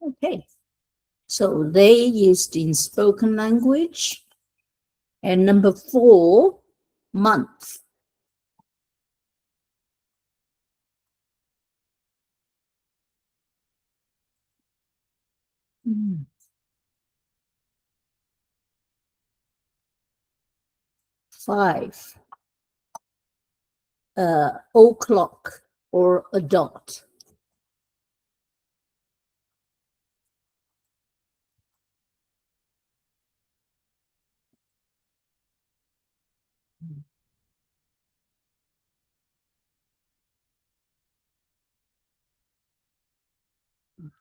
Okay. So they used in spoken language. And number 4, month. Mm. 5, o'clock or a dot.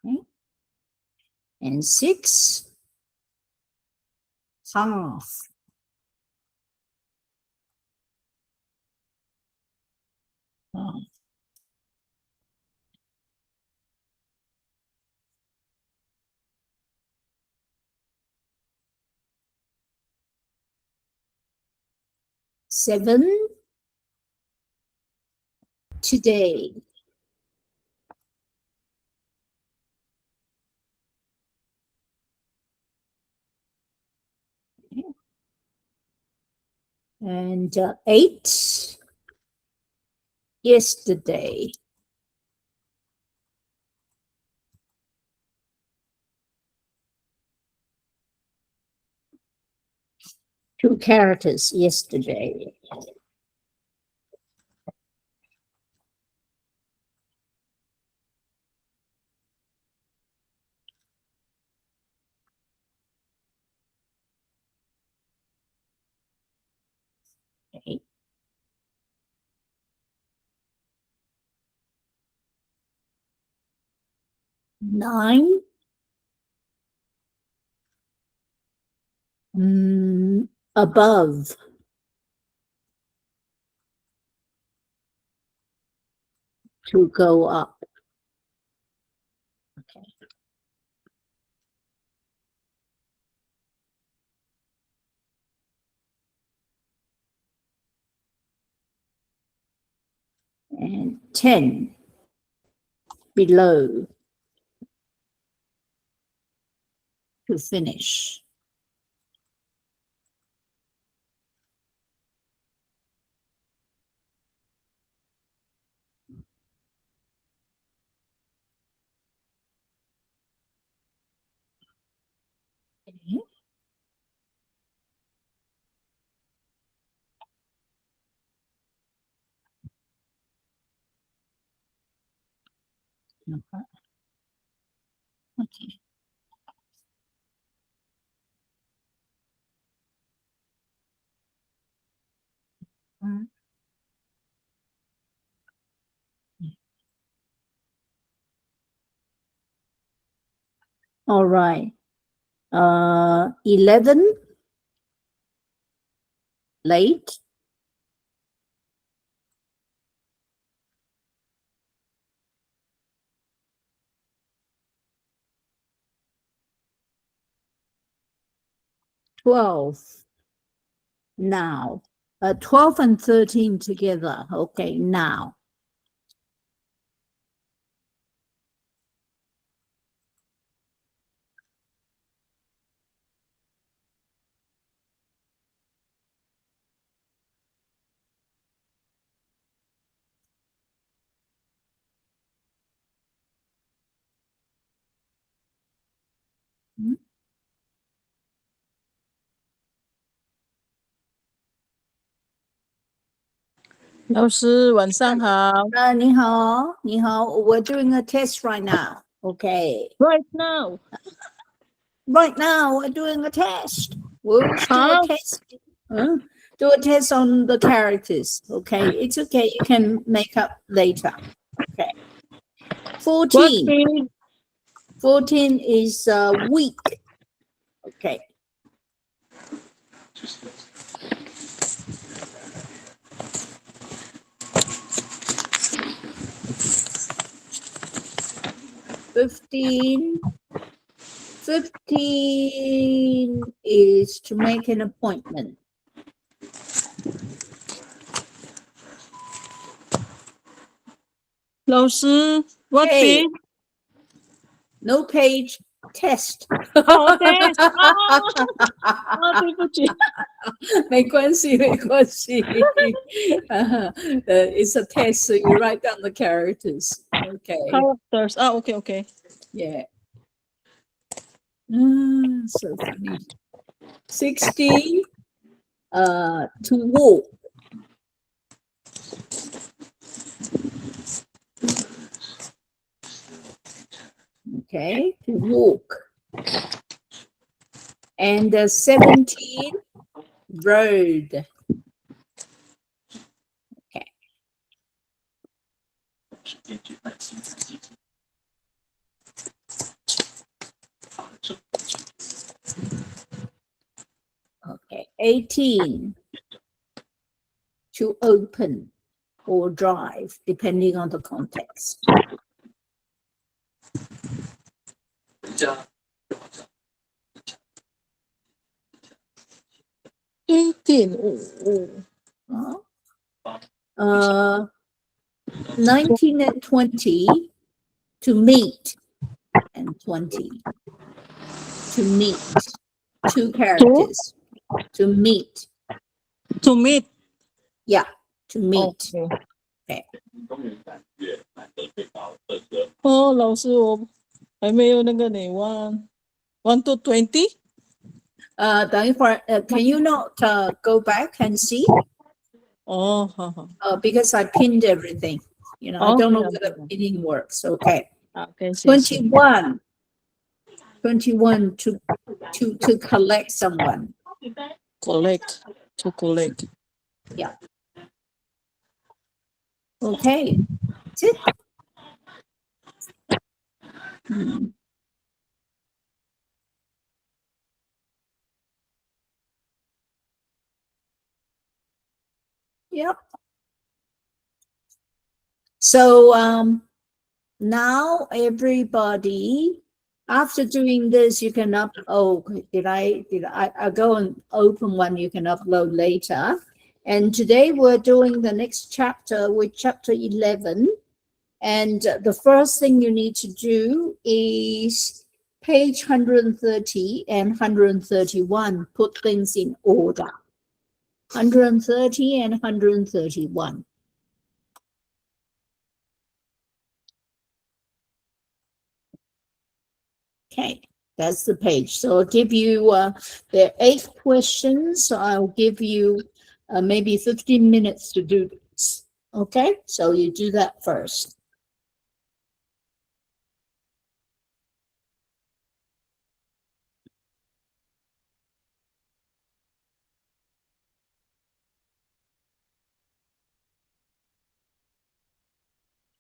Okay. And 6, half. Oh. 7, today. And 8, yesterday. Two characters, yesterday. Okay. 9, above. To go up. Okay. And 10, below. To finish. Okay. Okay. All right. 11, late. 12, now. 12 and 13 together. Okay, now. Hmm? 老师，晚上好。你好，你好. We're doing a test right now. Okay. Right now. Right now, we're doing a test. We'll do a Huh? test. Do a test on the characters. Okay. It's okay. You can make up later. Okay. 14. What is 14 is week. Okay. Fifteen is to make an appointment. 老师？What Hey. is No page. Test. 哦，test 啊，对不起没关系，没关系。It's a test, so you write down the characters. Okay. ，characters 啊，OK， Yeah. So funny. 60. To walk. Okay, to walk. And 17. Road. Okay. Okay. 18. To open or drive, depending on the context. 18，19 and 20. To meet. And 20. To meet. Two characters. To meet. to meet， Yeah. To meet. 哦，老师我还没有那个呢，one to 20，等一会儿, can you not go back and see? 哦，好， Because I pinned everything. I don't know whether pinning works. Okay. ，OK，谢谢。 21. 21 to collect someone. collect to collect， Yeah. Okay. That's it. Yep. So now everybody, after doing this, you can did I go and open one you can upload later. And today we're doing the next chapter with chapter 11. And the first thing you need to do is page 130 and 131, put things in order. 130 and 131. Okay, that's the page. So I'll give you there are 8 questions. So I'll give you maybe 15 minutes to do this. Okay, so you do that first.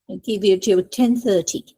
I'll give you till 10:30.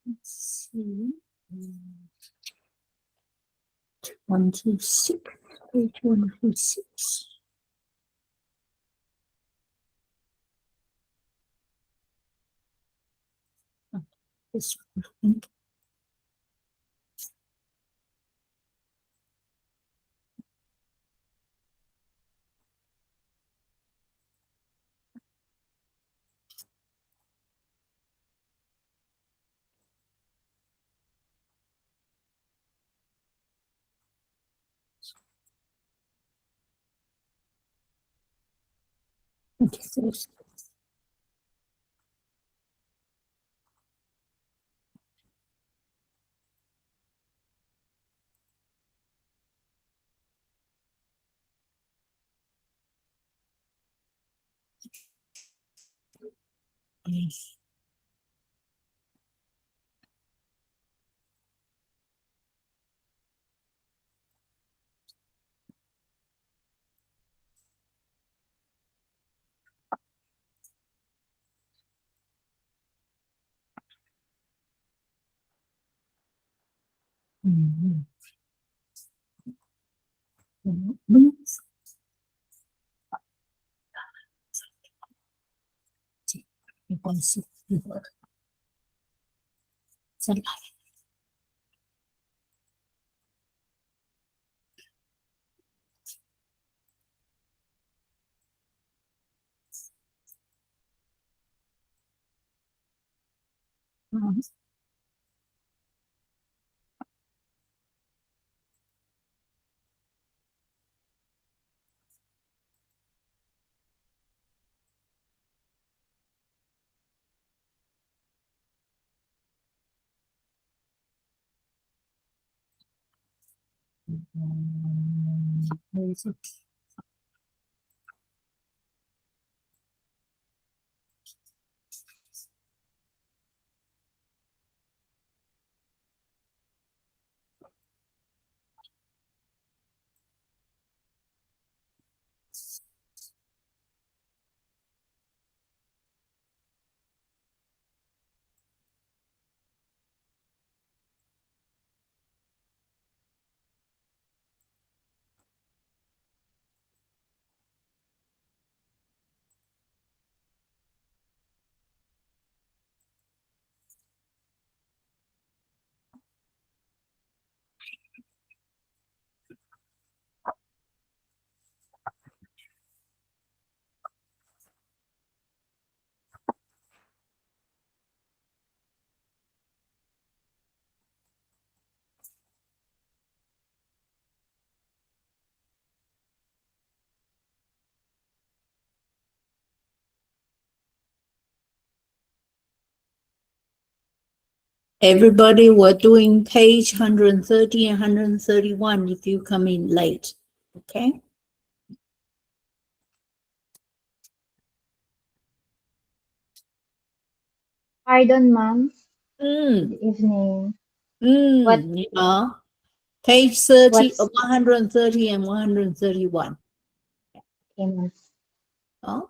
Let's see. 126. Page 126. This one. Okay, so yes. Mhm. Mhm. You can see the sunlight. Mhm. Where is it? Everybody, we're doing page 130 and 131 if you come in late. Okay? Pardon, ma'am. Mm, Good evening. What yeah. Page 30, what's 130 and 131. okay, ma'am. Oh,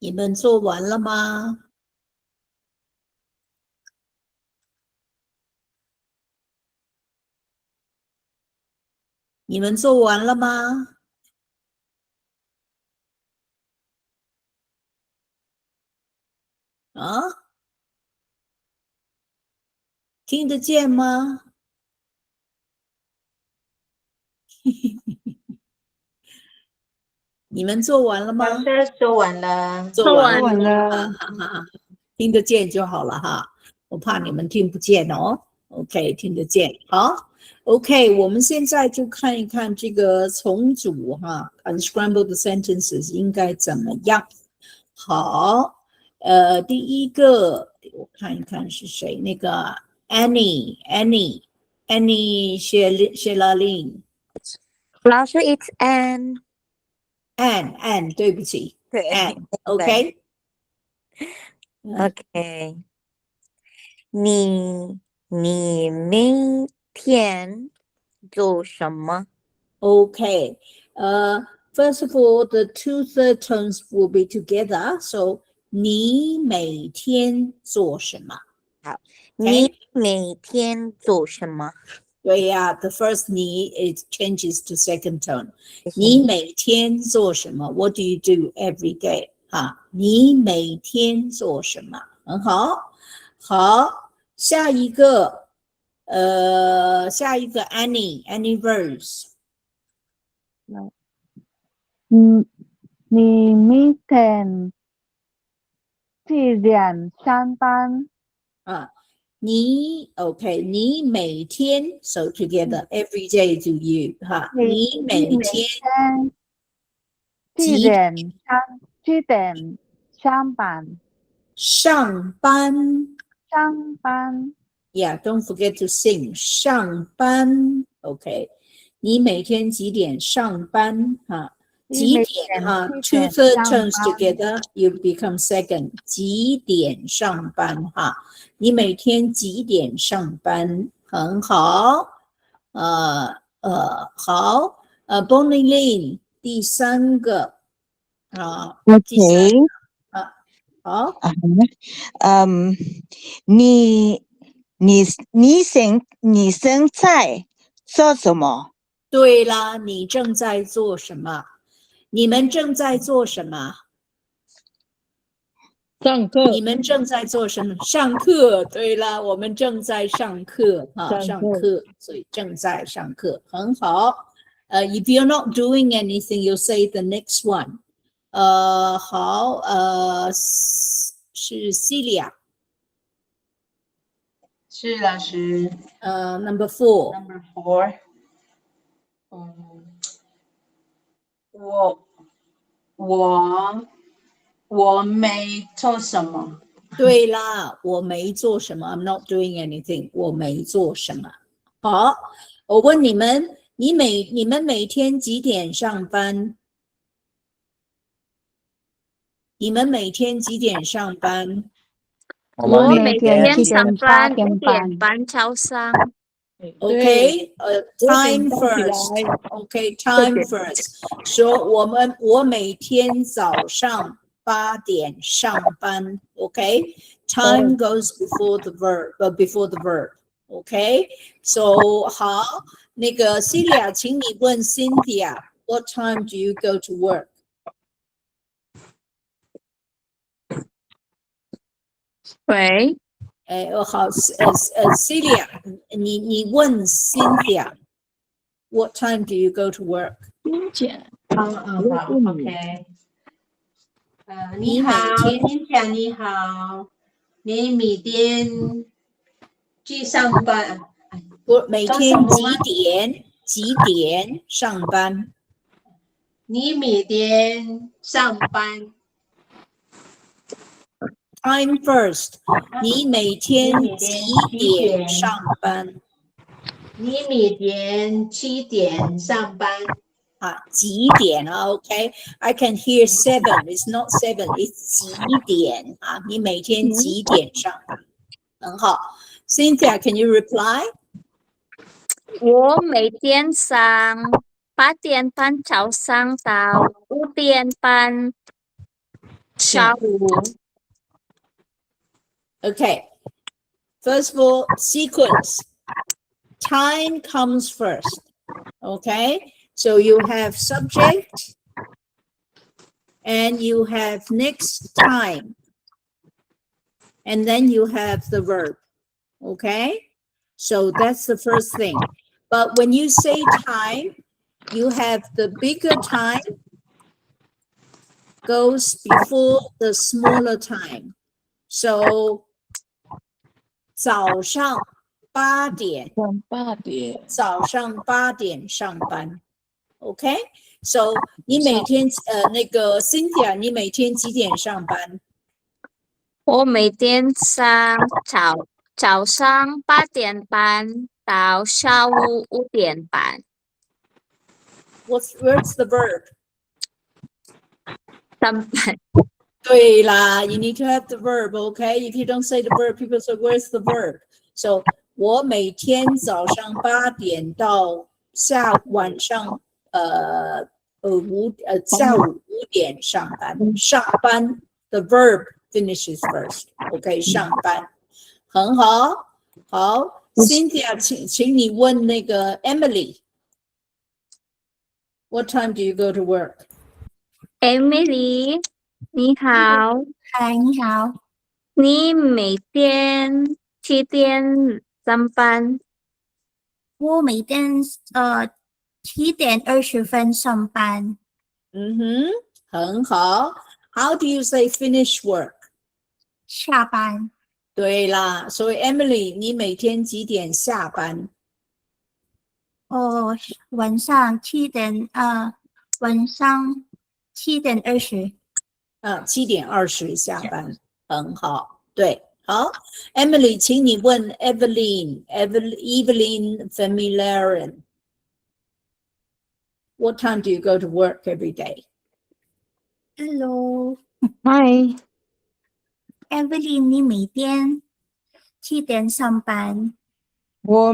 你们做完了吗？你们做完了吗？啊，听得见吗？你们做完了吗？老师说完了。做完了，做完了。哈哈，听得见就好了哈，我怕你们听不见哦。OK，听得见，好。OK，我们现在就看一看这个重组哈，unscrambled sentences 应该怎么样。好，第一个我看一看是谁，那个 Annie 谢拉令老师，it's an Anne，对不起对，Anne，OK，OK，你明天做什么？ Okay. First of all, the two third tones will be together. So, 你每天做什么？你每天做什么？对呀 the first 你 it changes to second tone. 谢谢你每天做什么 What do you do every day? 你每天做什么？很好，好，下一个 Annie Rose. 你明天几点上班？Okay, 你每天 so together every day do you 你每天几点上班？上班上班。Yeah, don't forget to sing 上班 Okay, 你每天几点上班几点two third tones together you become second 几点上班你每天几点上班？很好，好，Bonnie Lin 第三个第三 OK，好，你现在做什么？对啦，你正在做什么？你们正在做什么？上课，你们正在做什么？上课。对了，我们正在上课上课，所以正在上课，很好。If you're not doing anything, you say the next one. 好，是 Celia。是老师。Number 4。Number 4。我没做什么。对啦，我没做什么。I'm not doing anything。我没做什么。好，我问你们，你们每天几点上班？你们每天几点上班？我每天上班5 5点半早上。Okay, time 5点钟起来 first. Okay, time first. 说我每天早上8点上班。Okay, time goes before the verb. Okay, so 好，那个 Celia， 请你问 Cynthia, what time do you go to work? 喂，好，Celia， 你问 Cynthia, what time do you go to work? 好 ，OK。你好，欣姐你好，你每天去上班？我每天几点上班？你每天上班？Time first， 你每天几点上班？你每天7点上班？几点？Okay, I can hear 7. It's not 7. It's 几点你每天几点上班？很好。Cynthia, can you reply? 我每天上8点半早上到5点半下午 Okay. First of all, sequence. Time comes first. Okay. So you have subject and you have next time. And then you have the verb. Okay. So that's the first thing. But when you say time, you have the bigger time goes before the smaller time. So 早上8点晚8点，早上8点上班 ，OK？ So 你每天那个 Cynthia， 你每天几点上班？我每天早上8点半到下午5点半Where's the verb？ 上班。对啦 ，you need to have the verb, okay? If you don't say the verb, people say where's the verb? So 我每天早上8点到晚上下午5点上班。上班 the verb finishes first, okay? 上班很好，好 ，Cynthia， 请你问那个 Emily，what time do you go to work？ Emily，你好，嗨，你好，你每天几点上班？我每天7点20分上班，嗯哼，很好。How do you say finish work？下班对啦，所以 Emily， 你每天几点下班？晚上7点20。7点20下班，很好。对，好 ，Emily， 请你问 Evelyn Familiaran。What time do you go to work every day？ Hello，Evelyn，嗨，你每天几点上班？我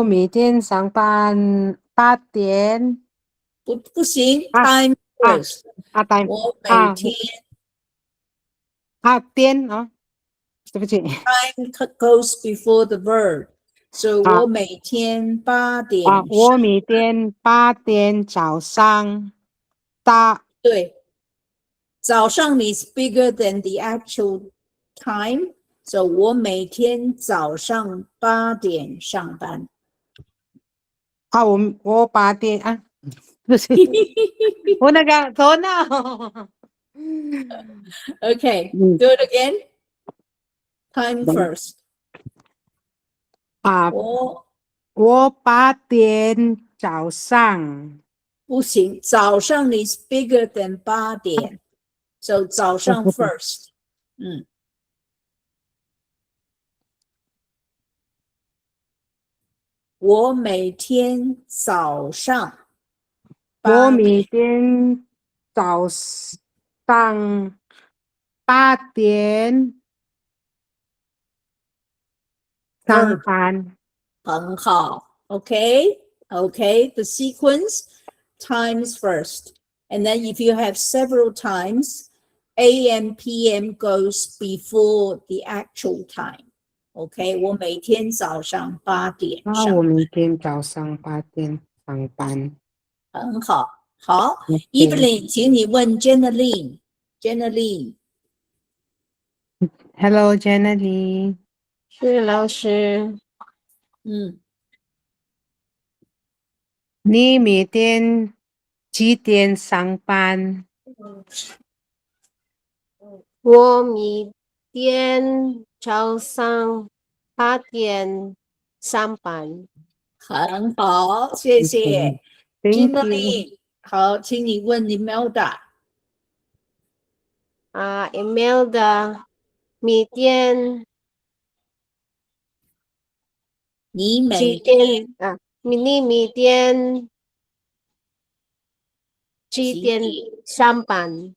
每天上班8点不行啊，time 啊 first。time 我每天8点啊，对不起 time goes before the verb， 所以我每天8点我每天8点早上到对，早上你 is bigger than the actual time， so 我每天早上8点上班。我8点啊，不是我那个头脑 Okay, 嗯 do it again. Time first. 我8点早上不行，早上你 is bigger than 8点，so 早上 first。我每天早上我8每点天早上8点上班。很好 ，OK OK the sequence times first, and then if you have several times, AM PM goes before the actual time. OK， 我每天早上8点上我每天早上8点上班。很好，好 OK ，Evelyn， 请你问 Jenny。 Hello, Jenny。是老师，你每天几点上班？我每天早上8点上班。很好，谢谢 Thank you。 Jenny。好，请你问 Imelda。 email 的每天你每几点你每天几点上班？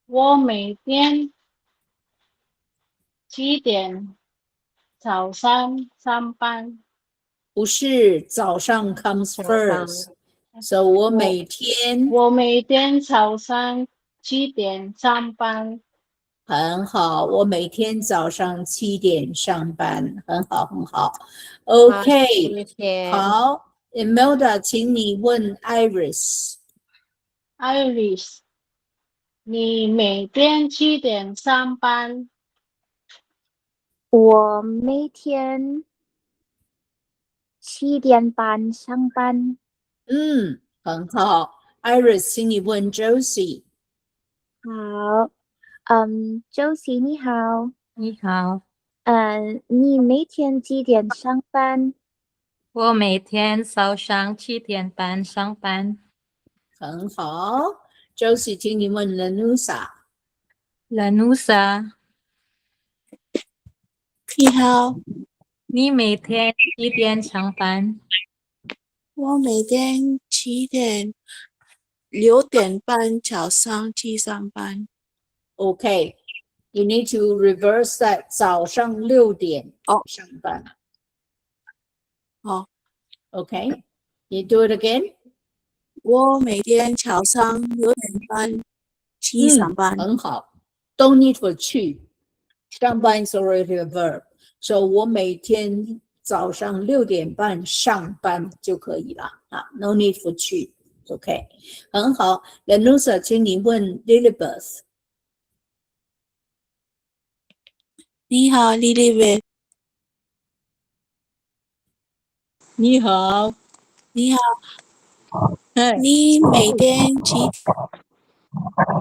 我每天7点早上上班。不是早上 comes 早上 first， So 我每天我每天早上7点上班。很好，我每天早上7点上班，很好，很好。OK，谢谢。好，Imelda，请你问 Iris。 Iris，你每天7点上班？我每天7点半上班。很好。Iris，请你问 Josie。好，Josie 你好，你好，你每天几点上班？我每天早上7点半上班。很好。Josie，请你问 Lanusa。 Lanusa，你好，你每天几点上班？我每天6点半早上去上班。OK， you need to reverse that， 早上6点上班。好 OK， you do it again。我每天早上6点半去上班。很好。Don't need for 去，上班 is already a verb， so 我每天早上6点半上班就可以了啊 ，no need for 去 ，OK， 很好。Lanusa， 请你问 Lilibeth。 你好，Lilibeth。你好，你好，哎，你每天几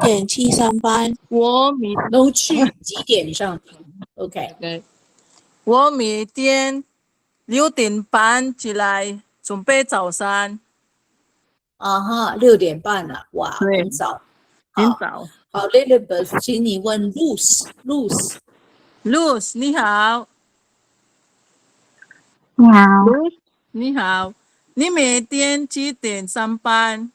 点去上班？我每 no 去几点上班 ？OK， 对，我每天6点半起来准备早餐。啊哈，6点半了，哇，对很早。好，很早。好 ，Lilibeth， 请你问 Luz。 Luz，你好。你好， Luz，你好，你每天几点上班？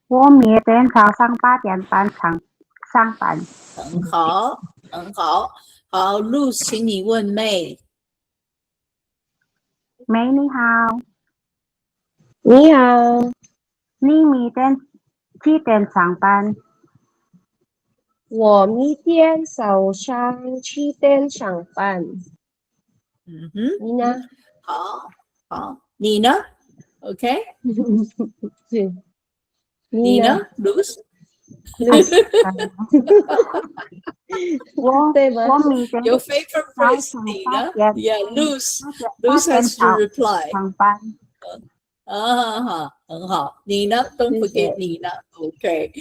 我每天早上8点半上班。很好，很好。好，Luz，请你问 May。 梅你好，你好，你每天几点上班？我明天早上7点上班。你呢？好，好，你呢 ？OK， 是。你呢 ，Luz？ 对吗？我每天 Your favorite 早 phrase， 上你呢 8点？Yeah, Luz 8 has 点 to reply。 上班。很好。你呢？Don't 谢谢 forget 你呢。OK，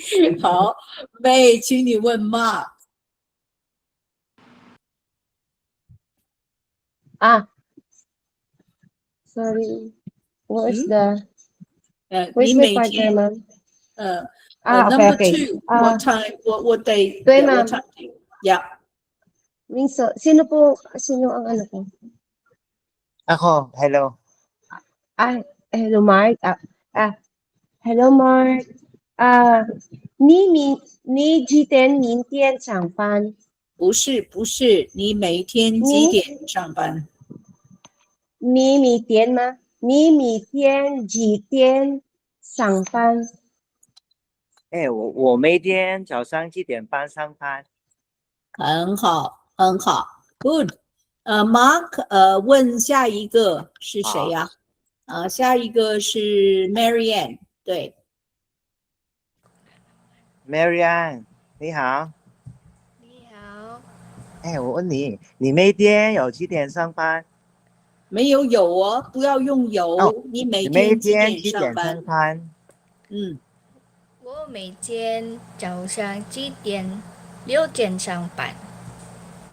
好，May，请你问 Mark。Sorry，what is the 你 where's my 每 partner 天吗？ number OK， 2 what time what day 对吗 what time yeah Minso, sino ang ano ko? Ako, hello. Hello Mark. Hello Mark. 你几点明天上班？不是，你每天几点上班？你每天吗？你每天几点上班？我每天早上7点半上班。很好，很好 ，good。Mark， 问下一个是谁呀？下一个是 Marianne， 对。Marianne， 你好。你好，我问你，你每天有几点上班？没有哦，不要用有。你每天几点上班？我每天早上6点上班。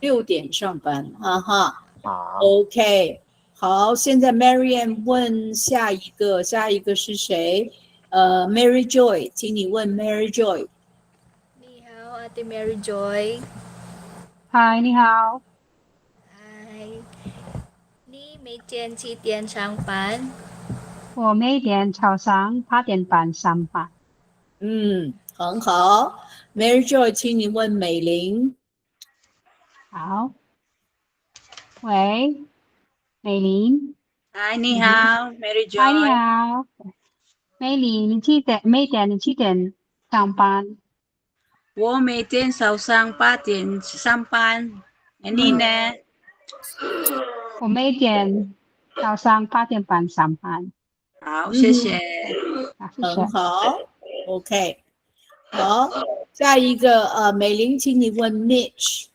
6点上班，哈哈。好 OK， 好，现在 Marianne 问下一个是谁？Mary Joy， 请你问 Mary Joy。你好，Ate Mary Joy。嗨，你好，嗨，你每天几点上班？我每天早上8点半上班。很好。Mary Joy， 请你问美玲。好，喂，美玲，嗨，你好，Mary 嗨，你 Joy。好，美丽，你几点上班？我每天早上8点上班，你呢？我每天早上8点半上班。好，谢谢。啊，谢很谢。好，OK，好，下一个美玲，请你问 Mitch。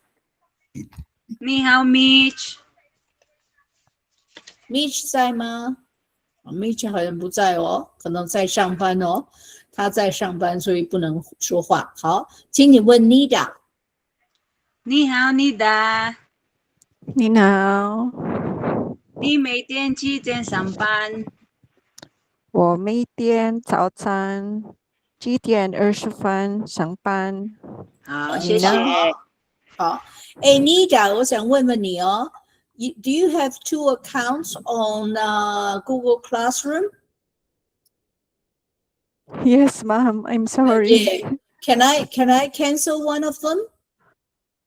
你好，Mitch。 Mitch 在吗？Mitch 好像不在哦，可能在上班哦。他在上班，所以不能说话。好，请你问 Nida。你好，Nida。你好，你每天几点上班？我每天早餐7点20分上班。好，你呢？谢谢。好，哎，Nida，我想问问你哦，Do you have 2 accounts on Google Classroom? Yes, ma'am. I'm sorry. Yeah. Can I cancel one of them?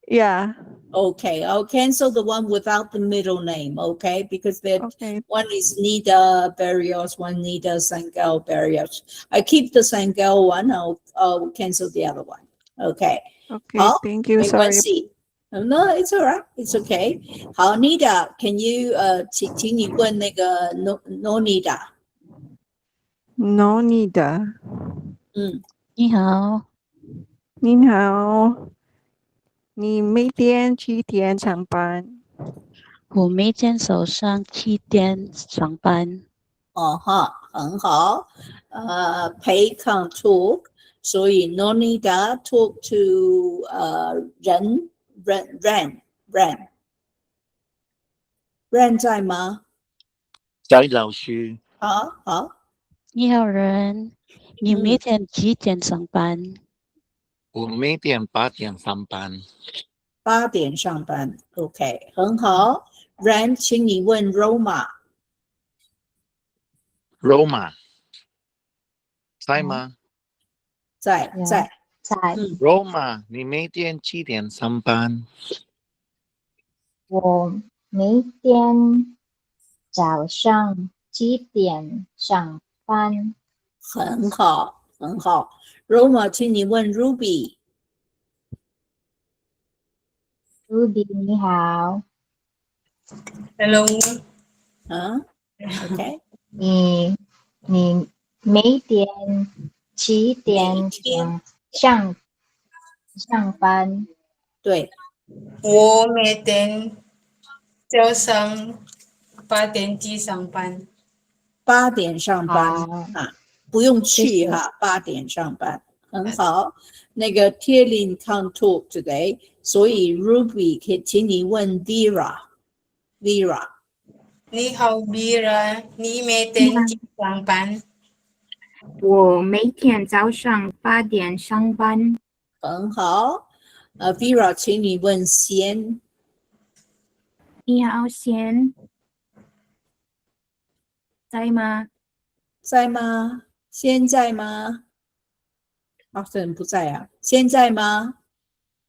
Yeah. Okay, I'll cancel the one without the middle name, okay? Because that Okay. one is Nida Barrios, one Nida Sangel Barrios. I keep the Sangel one, I'll cancel the other one. Okay. Okay. Thank you. 没关 Sorry. 系。No, it's all right. It's okay. 好，Nida, can you 请你问那个 No Nida。No need. 你好，你好，你每天几点上班？我每天早上7点上班。哦哈，很好。Pay can't talk，所以 no need talk to 人在吗？在老师，好，你好，人，你每天几点上班？我每天8点上班。8点上班。OK， 很好。人，请你问 Roma。Roma 在吗？在。Roma，你每天几点上班？我每天早上几点上班？很好，很好。Roma，请你问 Ruby。Ruby 你好。Hello。OK。你每天几点上班？对。我每天早上8点几上班。8点上班不用去哈，8点上班，很好。那个 Tierlin can't talk today， 所以 Ruby 可以请你问 Vera。你好 Vera， 你每天几上班？我每天早上8点上班。很好。Vera， 请你问贤。你好，贤，在吗？在吗？现在吗？好像不在啊。现在吗？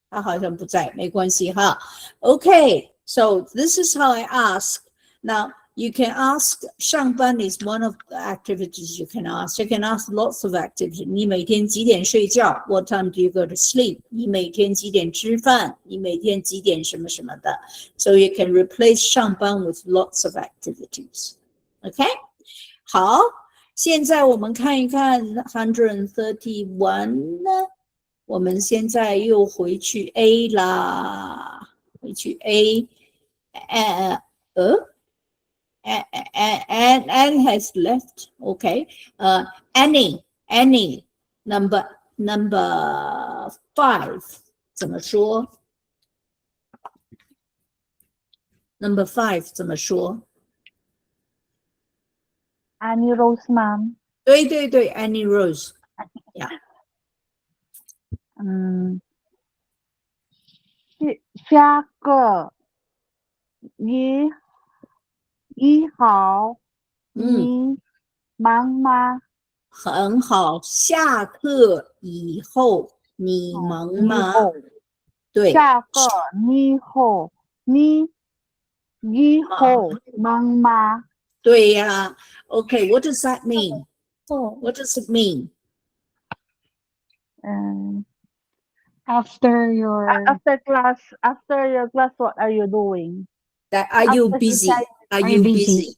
他好像不在，没关系哈。Okay, so this is how I ask. Now you can ask 上班 is one of the activities you can ask. You can ask lots of activities. 你每天几点睡觉 ？What time do you go to sleep? 你每天几点吃饭？你每天几点什么什么的 ？So you can replace 上班 with lots of activities. Okay? 好，现在我们看一看131呢。我们现在又回去 A 啦，回去 A， Anne has left. Okay. Annie, number 5怎么说 ？Number 5怎么说 Annie Rose Ma'am。对，Annie Rose。下个你好，你忙吗？很好，下课以后你忙吗？对，下课以后你忙吗？对呀。Okay, what does that mean? What does it mean? After your After your class, what are you doing? That are you busy? Are you busy?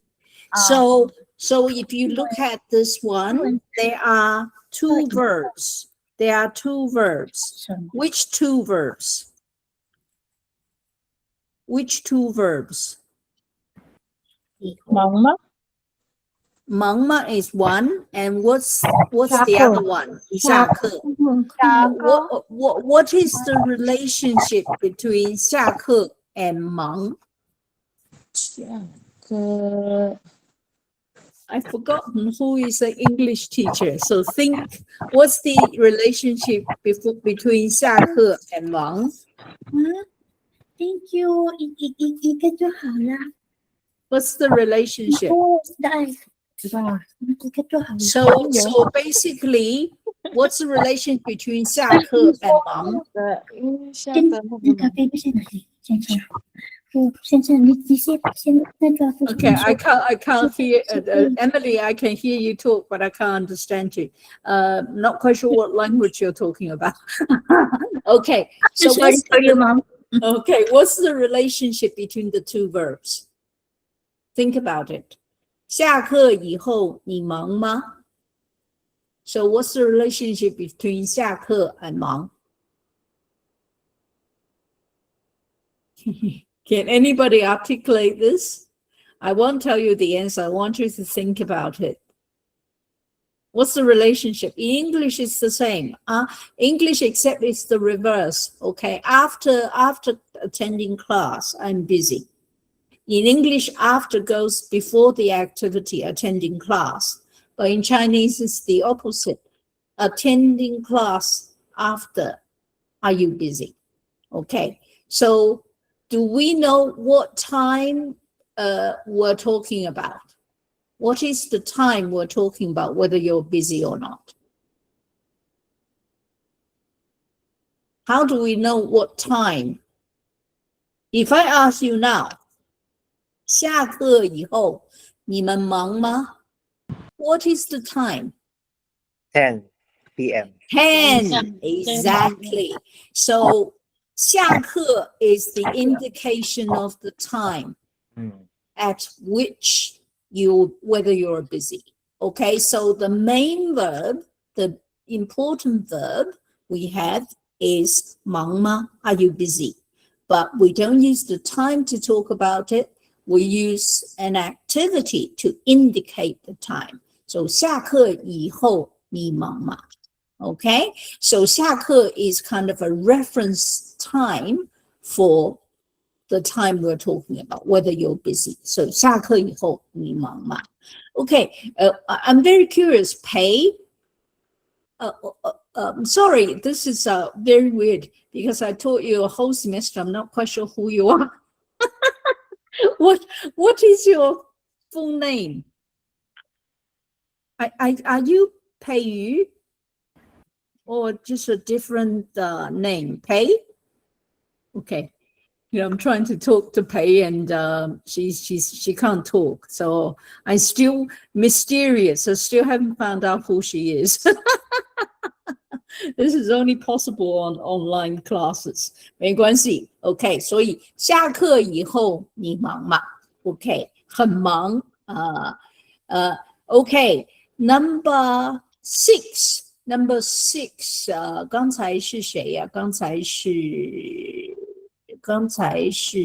So if you look at this one, there are two verbs. There are two verbs. Which two verbs? Which two verbs? 忙吗？ Mangma is one, and what's the other one? 下课. What is the relationship between 下课 and 忙? 下课 I've forgotten who is the English teacher. So think, what's the relationship between 下课 and 忙? Thank you. 一个就好了。 What's the relationship? So basically, what's the relationship between 下课 and 忙? 咖啡不是哪里？先生，你先那个。Okay, I can't hear Emily. I can hear you talk, but I can't understand you. Not quite sure what language you're talking about. Okay, so okay, what's the relationship between the two verbs? Think about it. 下课以后你忙吗? So what's the relationship between 下课 and 忙? Can anybody articulate this? I won't tell you the answer. I want you to think about it. What's the relationship? In English, it's the same. English, except it's the reverse. Okay, after attending class, I'm busy. In English, after goes before the activity, attending class. But in Chinese, it's the opposite. Attending class after, are you busy? Okay, so do we know what time we're talking about? What is the time we're talking about, whether you're busy or not? How do we know what time? If I ask you now, 下课以后你们忙吗? What is the time? 10 p.m. 10, exactly. So 下课 is the indication of the time at which whether you're busy. Okay, so the main verb, the important verb we have is 忙吗? Are you busy? But we don't use the time to talk about it. We use an activity to indicate the time. So 下课以后你忙吗? Okay, so 下课 is kind of a reference time for the time we're talking about, whether you're busy. So 下课以后你忙吗? Okay, I'm very curious. Pei, sorry, this is very weird because I taught you a whole semester. I'm not quite sure who you are. What is your full name? Are you Pei Yu? Or just a different name? Pei? Okay. Yeah, I'm trying to talk to Pei and she can't talk. So I'm still mysterious. I still haven't found out who she is. This is only possible on online classes. 没关系 OK， 所以下课以后你忙吗 OK， 很忙OK， Number 6 刚才是谁呀？刚才是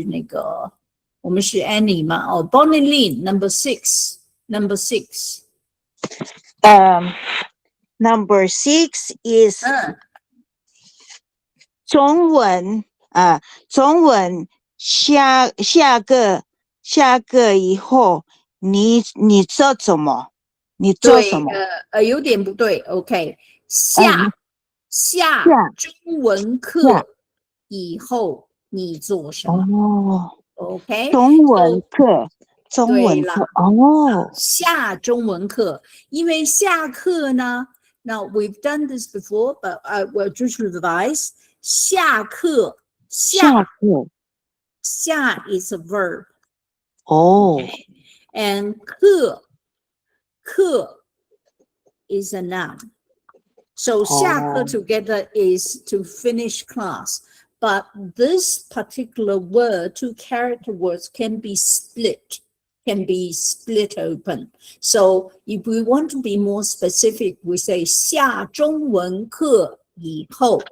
那个我们是 Annie 嘛？哦 Bonnie Lin Number 6 Number 6 is 中文下个以后你做什么？你做什么？有点不对 OK， 下中文课以后你做什么？OK， 中文课下中文课，因为下课呢 Now we've done this before, but I will just revise. 下课下 is a verb. Okay. And 课 is a noun. So 下课 together is to finish class. But this particular word, two character words, can be split open. So if we want to be more specific, we say 下中文课以后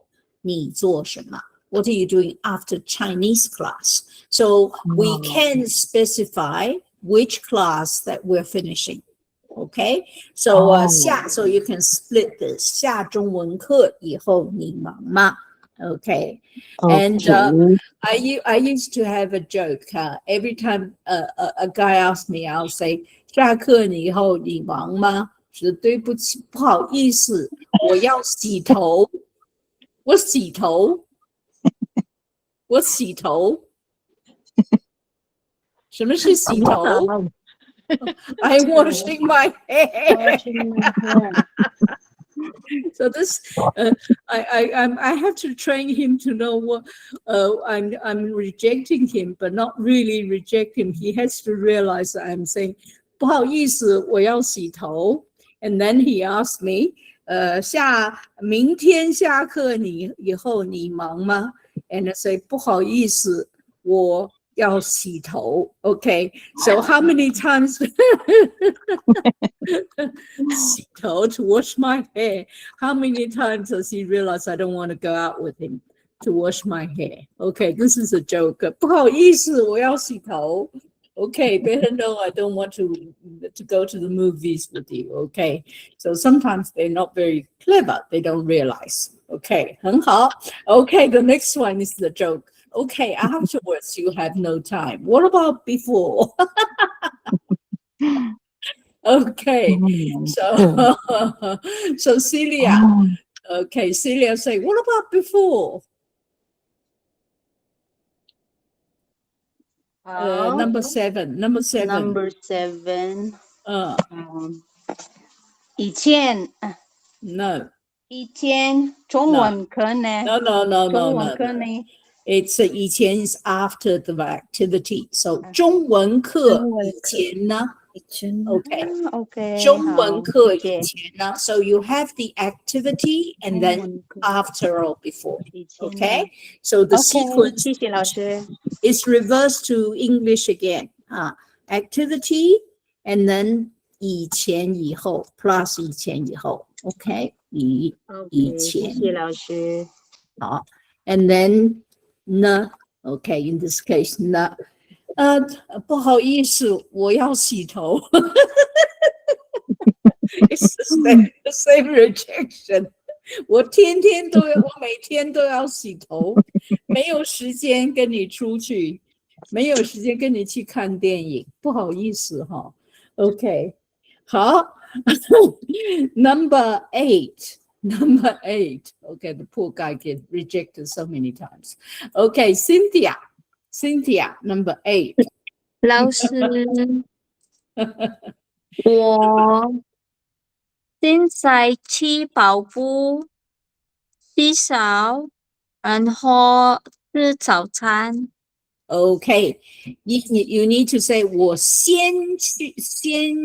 你做什么? What are you doing after Chinese class? So we can specify which class that we're finishing. Okay, so so you can split this. 下中文课以后你忙吗? Okay, and I used to have a joke. Every time a guy asks me, I'll say 下课以后你忙吗? 是对不起，不好意思，我要洗头。我洗头。我洗头。什么是洗头？ I'm washing my hair. So this, I have to train him to know what I'm rejecting him, but not really reject him. He has to realize that I'm saying, 不好意思，我要洗头。And then he asked me, 明天下课以后你忙吗? And I say, 不好意思，我要洗头. Okay, so how many times 洗头 to wash my hair? How many times does he realize I don't want to go out with him to wash my hair? Okay, this is a joke. 不好意思，我要洗头. Okay, better know I don't want to go to the movies with you. Okay, so sometimes they're not very clever. They don't realize. Okay, 很好. Okay, the next one is the joke. Okay, afterwards you have no time. What about before? Okay, so Celia. Okay, Celia say, what about before? Number seven. 以前 No. 以前中文课呢 No. 中文课呢 It's 以前 is after the activity. So 中文课以前呢 Okay. 中文课以前呢 So you have the activity and then after or before. Okay. So the sequence 谢谢老师 is reversed to English again. Activity and then 以前以后 plus 以前以后 Okay. 以前谢谢老师 And then 呢 Okay, in this case 呢不好意思我要洗头 It's the same rejection. 我每天都要洗头，没有时间跟你出去，没有时间跟你去看电影，不好意思哈。Okay, 好，Number 8. Okay, the poor guy get rejected so many times. Okay, Cynthia, number 8. 老师，我现在去跑步、洗手，然后吃早餐。Okay, you need to say 我先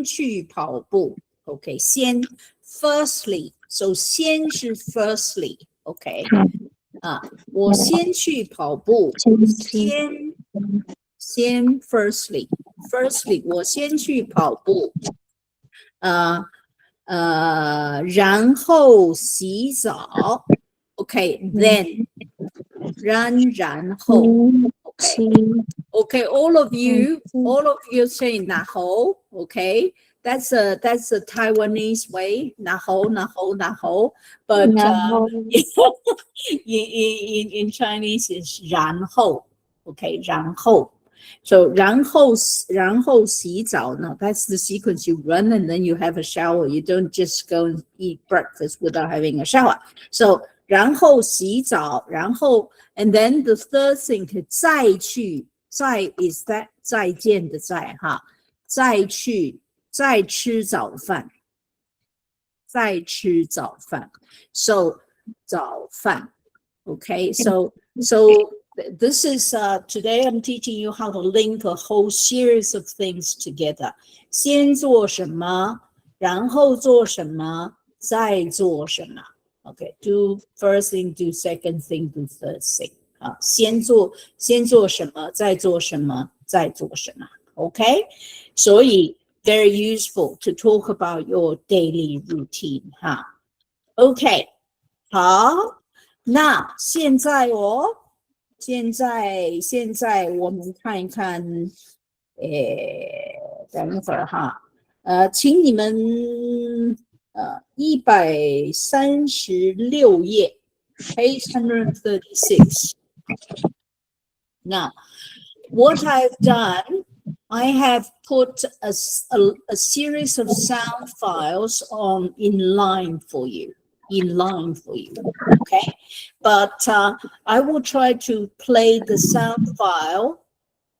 去跑步。Okay, 先 firstly, so 先是 firstly. Okay, 我先去跑步。先 firstly 我先去跑步。然后洗澡。Okay, then 然后。Okay, all of you say 然后 okay, that's a Taiwanese way 然后 but in Chinese it's 然后 okay 然后 so 然后洗澡 no that's the sequence you run and then you have a shower you don't just go and eat breakfast without having a shower so 然后洗澡然后 and then the third thing 再去再 is that 再见的再哈再吃早饭 so 早饭 okay so this is today I'm teaching you how to link a whole series of things together. 先做什么，然后做什么，再做什么。Okay, do first thing, do second thing, do third thing. 先做什么，再做什么，再做什么。Okay, 所以 very useful to talk about your daily routine. Okay, 好，那现在我们看一看，等一会儿哈，请你们136页 ，page 136。Now, what I've done, I have put a series of sound files in line for you. Okay, but I will try to play the sound file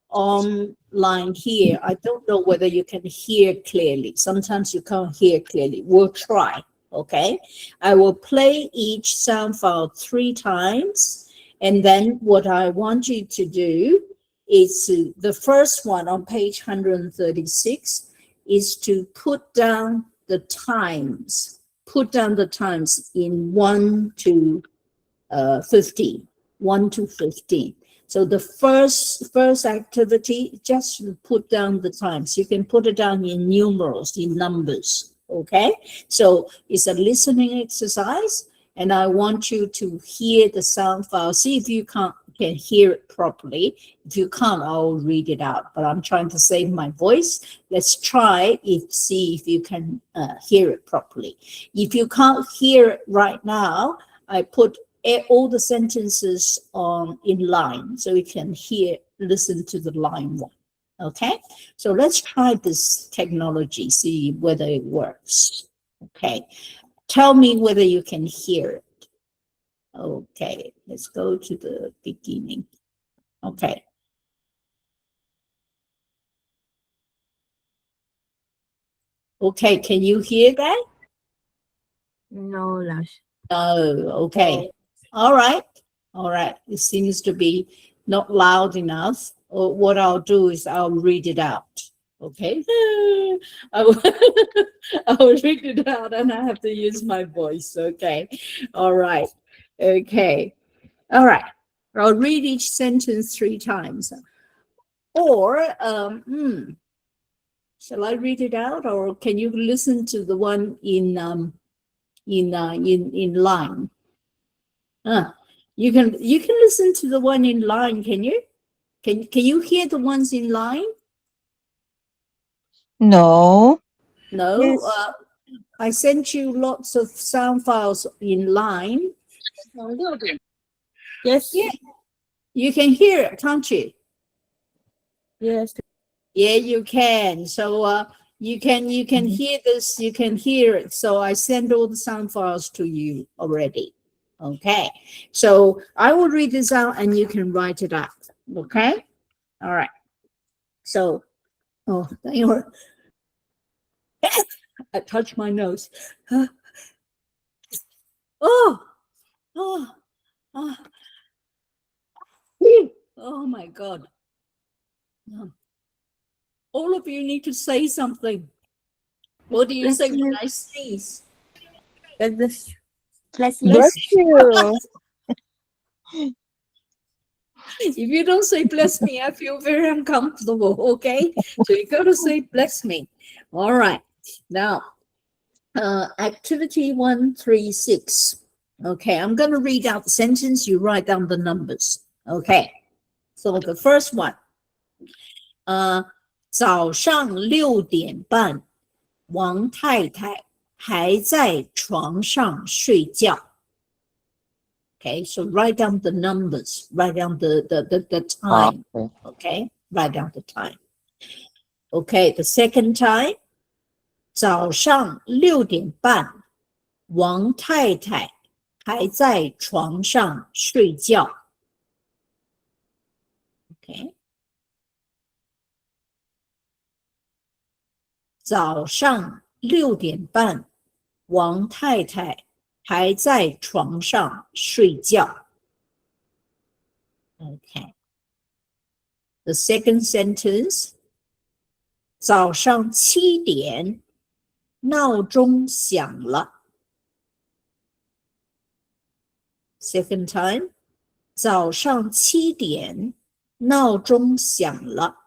on line here. I don't know whether you can hear clearly. Sometimes you can't hear clearly. We'll try. Okay, I will play each sound file 3 times, and then what I want you to do is the first one on page 136 is to put down the times. Put down the times in 1 to 15. 1 to 15. So the first activity, just put down the times. You can put it down in numerals, in numbers. Okay? So it's a listening exercise, and I want you to hear the sound file. See if you can hear it properly. If you can't, I'll read it out. But I'm trying to save my voice. Let's try see if you can hear it properly. If you can't hear it right now, I put all the sentences in line so you can listen to the line one. Okay, so let's try this technology, see whether it works. Okay, tell me whether you can hear it. Okay, let's go to the beginning. Okay. Okay, can you hear that? No, Lash. Oh, okay. All right. It seems to be not loud enough. Or what I'll do is I'll read it out. Okay. I will read it out and I have to use my voice. Okay. All right. Okay. All right. I'll read each sentence 3 times. Or shall I read it out, or can you listen to the one in line? You can listen to the one in line, can you? Can you hear the ones in line? No. No. Yes. I sent you lots of sound files in line. Yes. Yeah. You can hear it, can't you? Yes. Yeah, you can. So you can hear this, you can hear it. So I sent all the sound files to you already. Okay. So I will read this out and you can write it out. Okay. All right. So, I touched my nose. Oh my God. All of you need to say something. What do you say when I sneeze? Bless Bless you. If you don't say bless me, I feel very uncomfortable, okay? So you got to say bless me. All right. Now, activity 136. Okay, I'm going to read out the sentence. You write down the numbers. Okay. So the first one. 早上6点半，王太太还在床上睡觉。Okay, so write down the numbers, write down the time. Okay, write down the time. Okay, the second time. 早上6点半，王太太还在床上睡觉。Okay. 早上6点半，王太太还在床上睡觉。Okay. The second sentence. 早上7点，闹钟响了。Second time. 早上7点，闹钟响了。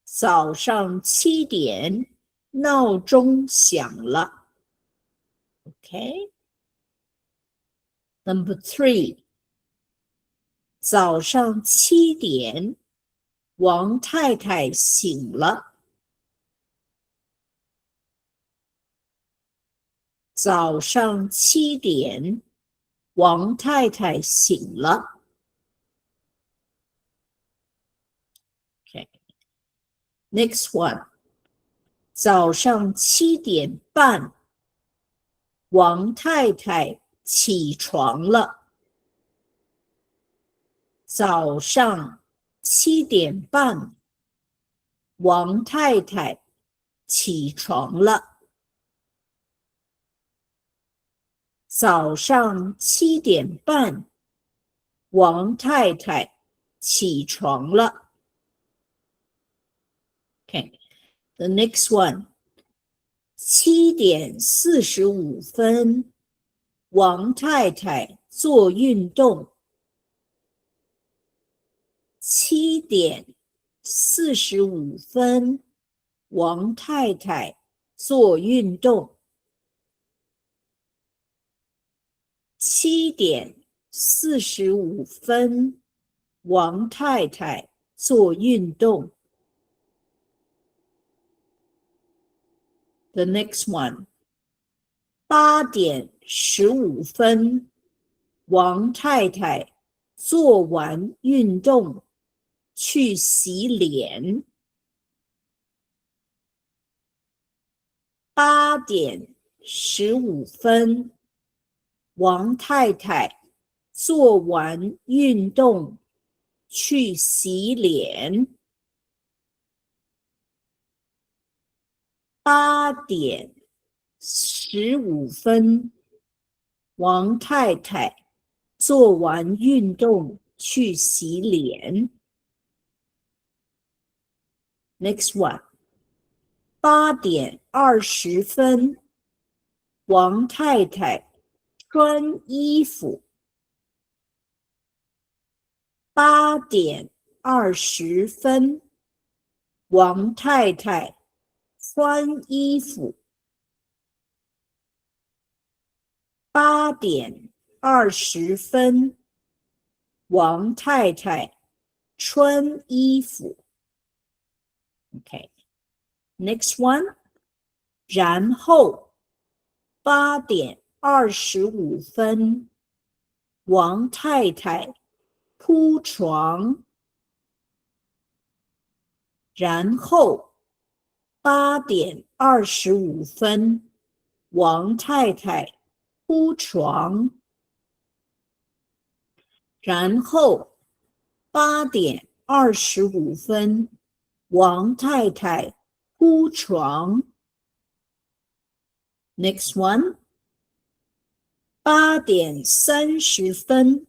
早上7点，闹钟响了。Okay. Number 3. 早上7点，王太太醒了。早上7点，王太太醒了。Okay. Next one. 早上7点半，王太太起床了。早上7点半，王太太起床了。早上7点半，王太太起床了。Okay, the next one. 7点45分，王太太做运动。7点45分，王太太做运动。7点45分，王太太做运动。The next one. 8点15分，王太太做完运动去洗脸。8点15分，王太太做完运动去洗脸。8点15分，王太太做完运动去洗脸。Next one. 8点20分，王太太穿衣服。8点20分，王太太穿衣服。8点20分，王太太穿衣服。Okay. Next one. 然后8点25分，王太太铺床。然后8点25分，王太太铺床。然后8点25分，王太太铺床。Next one. 8点30分，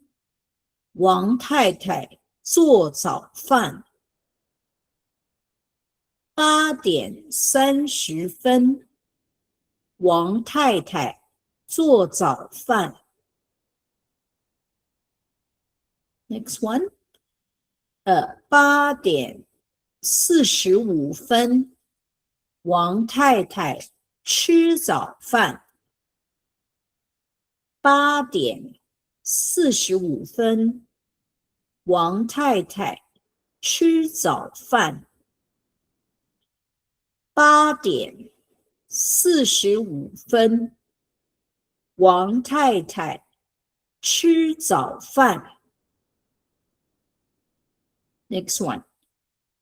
王太太做早饭。8点30分，王太太做早饭。Next one. 8点45分，王太太吃早饭。8点45分，王太太吃早饭。8点45分，王太太吃早饭。Next one.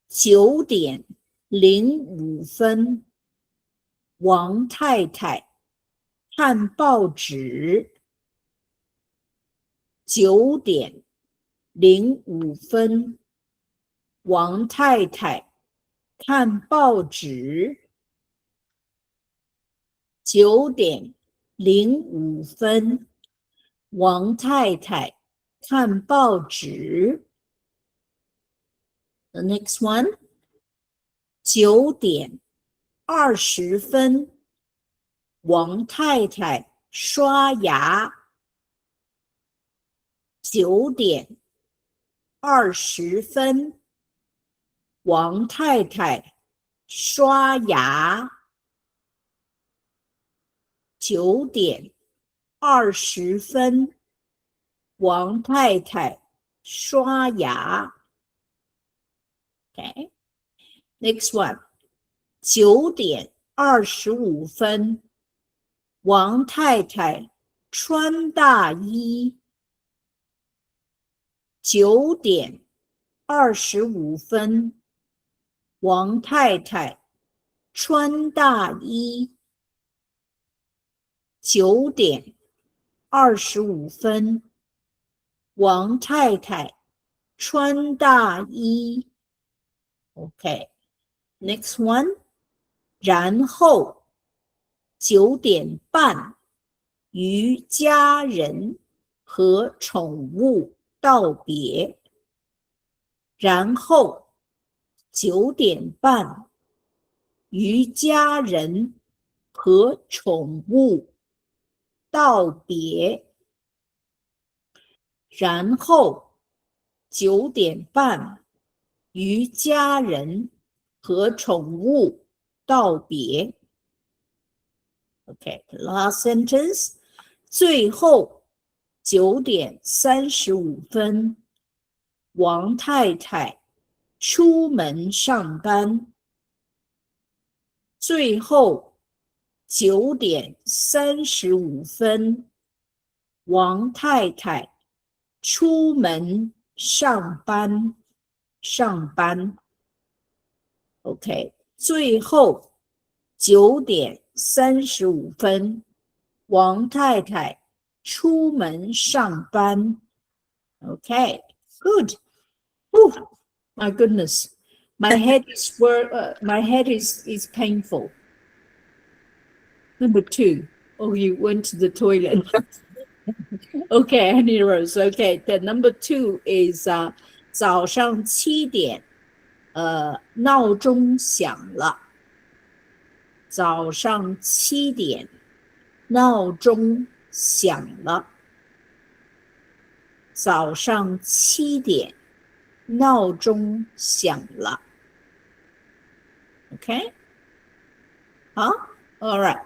9点05分，王太太看报纸。9点05分，王太太看报纸。9点05分，王太太看报纸。The next one, 9点20分，王太太刷牙。9点20分，王太太刷牙。9点20分，王太太刷牙。Okay. Next one. 9点25分，王太太穿大衣。9点25分，王太太穿大衣。9点25分，王太太穿大衣。Okay. Next one. 然后9点半与家人和宠物道别。然后9点半与家人和宠物道别。然后9点半与家人和宠物道别。Okay, last sentence. 最后9点35分，王太太出门上班。最后9点35分，王太太出门上班。上班。OK， 最后9点35分，王太太出门上班。Okay, good. Whew, my goodness, my head is painful. Number 2. Oh, you went to the toilet. Okay, Annie Rose. Okay, the number 2 is 早上7点，闹钟响了。早上7点，闹钟响了。早上7点，闹钟响了。Okay? 好 All right.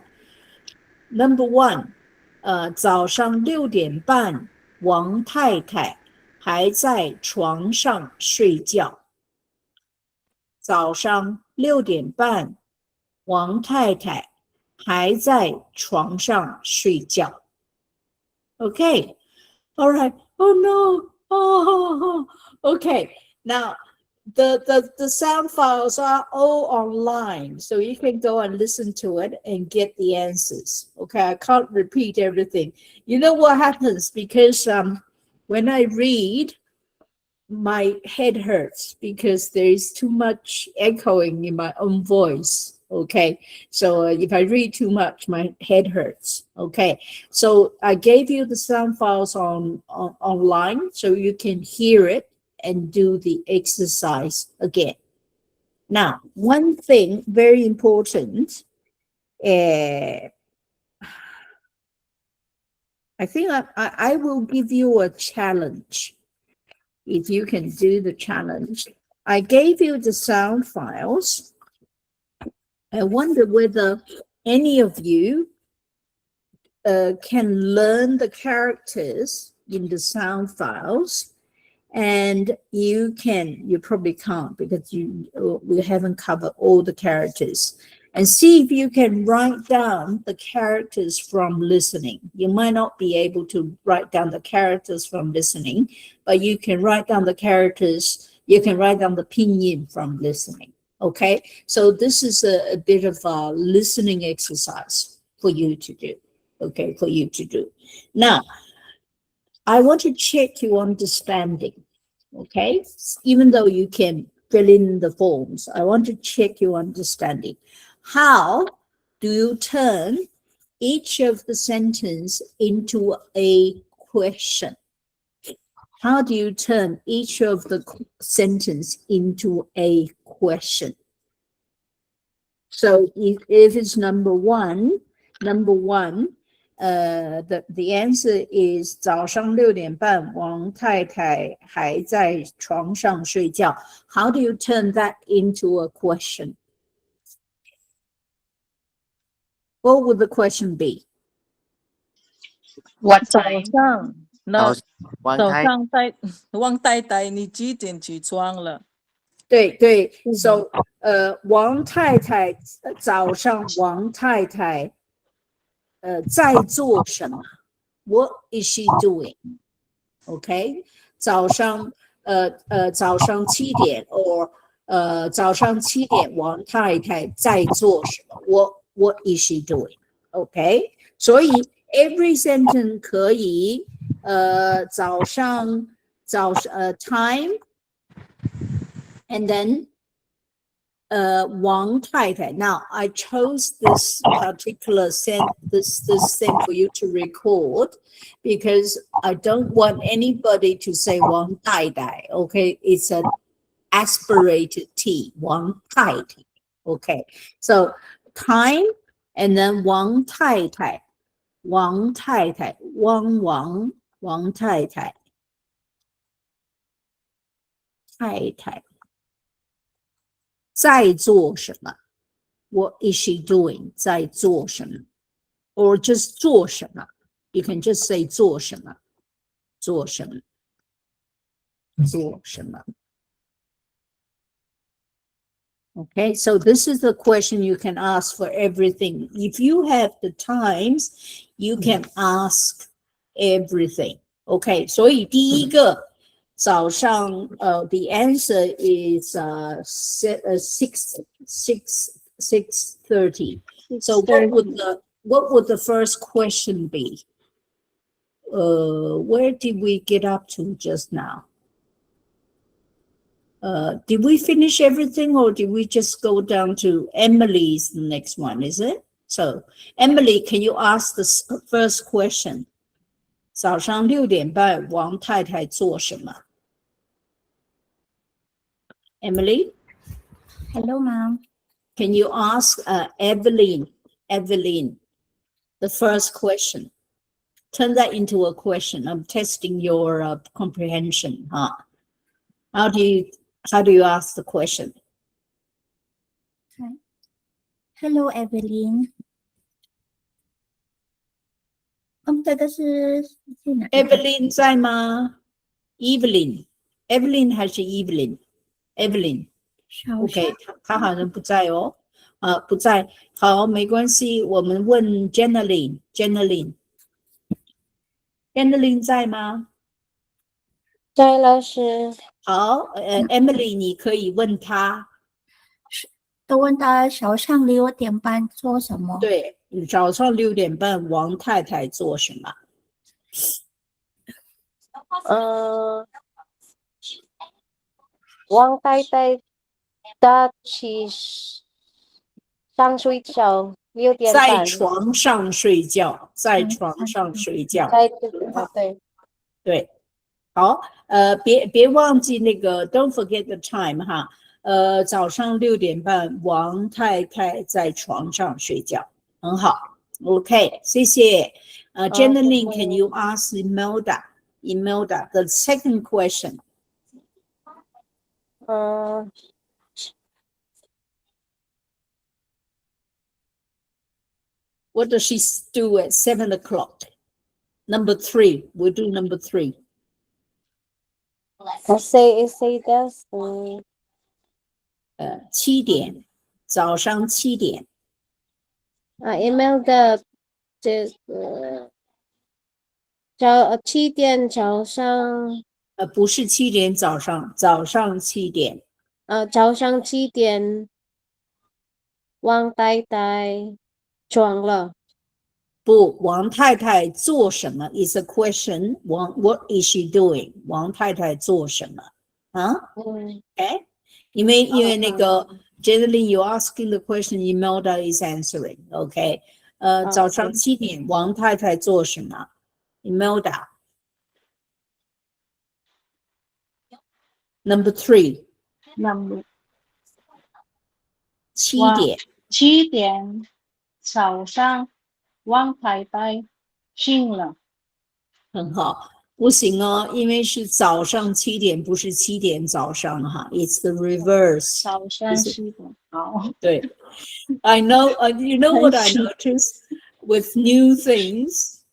Number 1. 早上6点半，王太太还在床上睡觉。早上6点半，王太太还在床上睡觉。Okay. All right. Oh no. Oh. Okay. Now, the sound files are all online, so you can go and listen to it and get the answers. Okay, I can't repeat everything. You know what happens? Because when I read, my head hurts because there is too much echoing in my own voice. Okay, so if I read too much, my head hurts. Okay, so I gave you the sound files online so you can hear it and do the exercise again. Now, one thing very important, I think I will give you a challenge if you can do the challenge. I gave you the sound files. I wonder whether any of you can learn the characters in the sound files, and you probably can't because we haven't covered all the characters. And see if you can write down the characters from listening. You might not be able to write down the characters from listening, but you can write down the characters, you can write down the pinyin from listening. Okay, so this is a bit of a listening exercise for you to do. Okay, for you to do. Now, I want to check your understanding. Okay, even though you can fill in the forms, I want to check your understanding. How do you turn each of the sentence into a question. How do you turn each of the sentence into a question? So if it's number one, the answer is 早上6点半，王太太还在床上睡觉. How do you turn that into a question? What would the question be? What 早 time? 上，那早王太上王太太，你几点起床了？对对 ，So 王太太早上王太太在做什么 ？What is she doing? OK， 早上7点 or 早上7点王太太在做什么 ？What is she doing? OK， 所以 every sentence 可以早上time and then Wang Tai Tai. Now I chose this particular this thing for you to record because I don't want anybody to say Wang Tai Tai. Okay, it's an aspirated T, Wang Tai Tai. Okay, so time and then Wang Tai Tai, Wang Tai Tai, Wang Tai Tai, Tai Tai. 在做什么 What is she doing? 在做什么 Or just 做什么 You can just say 做什么做什么做什么 Okay, so this is the question you can ask for everything. If you have the times, you can ask everything. Okay, 所以第一个早上the answer is 6:30. So what would the first question be? Where did we get up to just now? Did we finish everything or did we just go down to Emily's the next one, is it? So Emily, can you ask the first question? 早上6点半，王太太做什么 Emily? Hello, ma'am. Can you ask Evelyn, the first question? Turn that into a question. I'm testing your comprehension. Huh? How do you ask the question? Okay. Hello, Evelyn. 这个是哪一个 Evelyn 在吗 Evelyn 还是 Evelyn 小 OK 他好像不在哦不在好没关系我们问 Janeline 在吗在老师好Emily 你可以问他都问他早上6点半做什么？对早上6点半王太太做什么王太太她起上睡觉6点半，在床上睡觉在对好别忘记那个 don't forget the time 哈早上6点半王太太在床上睡觉很好 OK 谢谢Janeline can you ask Imelda the second question what does she do at 7 o'clock number 3 we'll do number 3 say this 7点早上7点email 的这个7点早上不是7点早上7点早上7点王太太床了不王太太做什么 is a question what is she doing 王太太做什么啊okay 因为那个 generally you're asking the question Imelda is answering okay 早上7点，王太太做什么 ？Imelda。Number 3。7点。7点，早上王太太醒了。很好，不行哦，因为是早上7点，不是7点早上哈。It's the reverse。早上7点，好。对。I know, you know what I noticed with new things,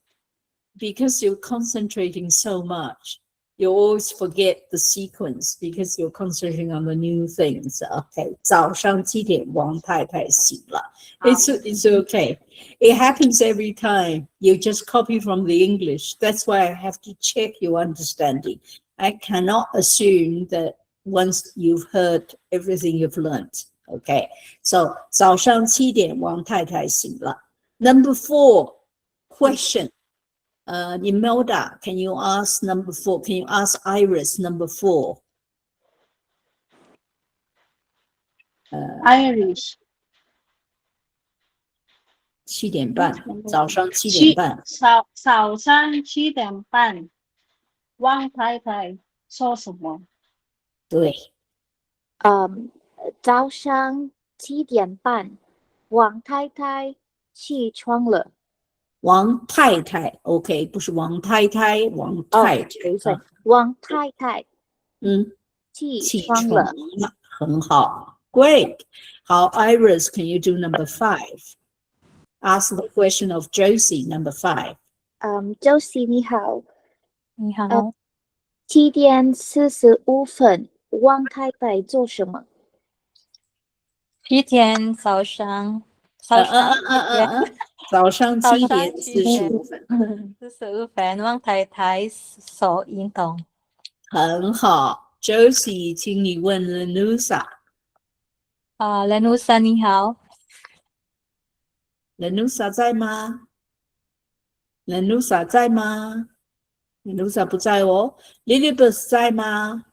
because you're concentrating so much, you always forget the sequence because you're concentrating on the new things. Okay, 早上7点，王太太醒了。It's okay. It happens every time. You just copy from the English. That's why I have to check your understanding. I cannot assume that once you've heard everything you've learned. Okay, so 早上7点，王太太醒了。Number 4, question. Imelda, can you ask number 4? Can you ask Iris number 4? Iris。7点半，早上7点半。早上7点半，王太太说什么？对。早上7点半，王太太起床了。王太太 ，OK， 不是王太太，王太太。王太太，起床了。很好 ，Great。好 ，Iris, can you do number 5? Ask the question of Josie, number 5. Josie 你好。你好。7点45分，王太太做什么？7点早上7点45分。45分，王太太做运动。很好 ，Josie， 请你问 Lenusa。Lenusa 你好。Lenusa 在吗 ？Lenusa 在吗 ？Lenusa 不在哦。Lilibeth 在吗？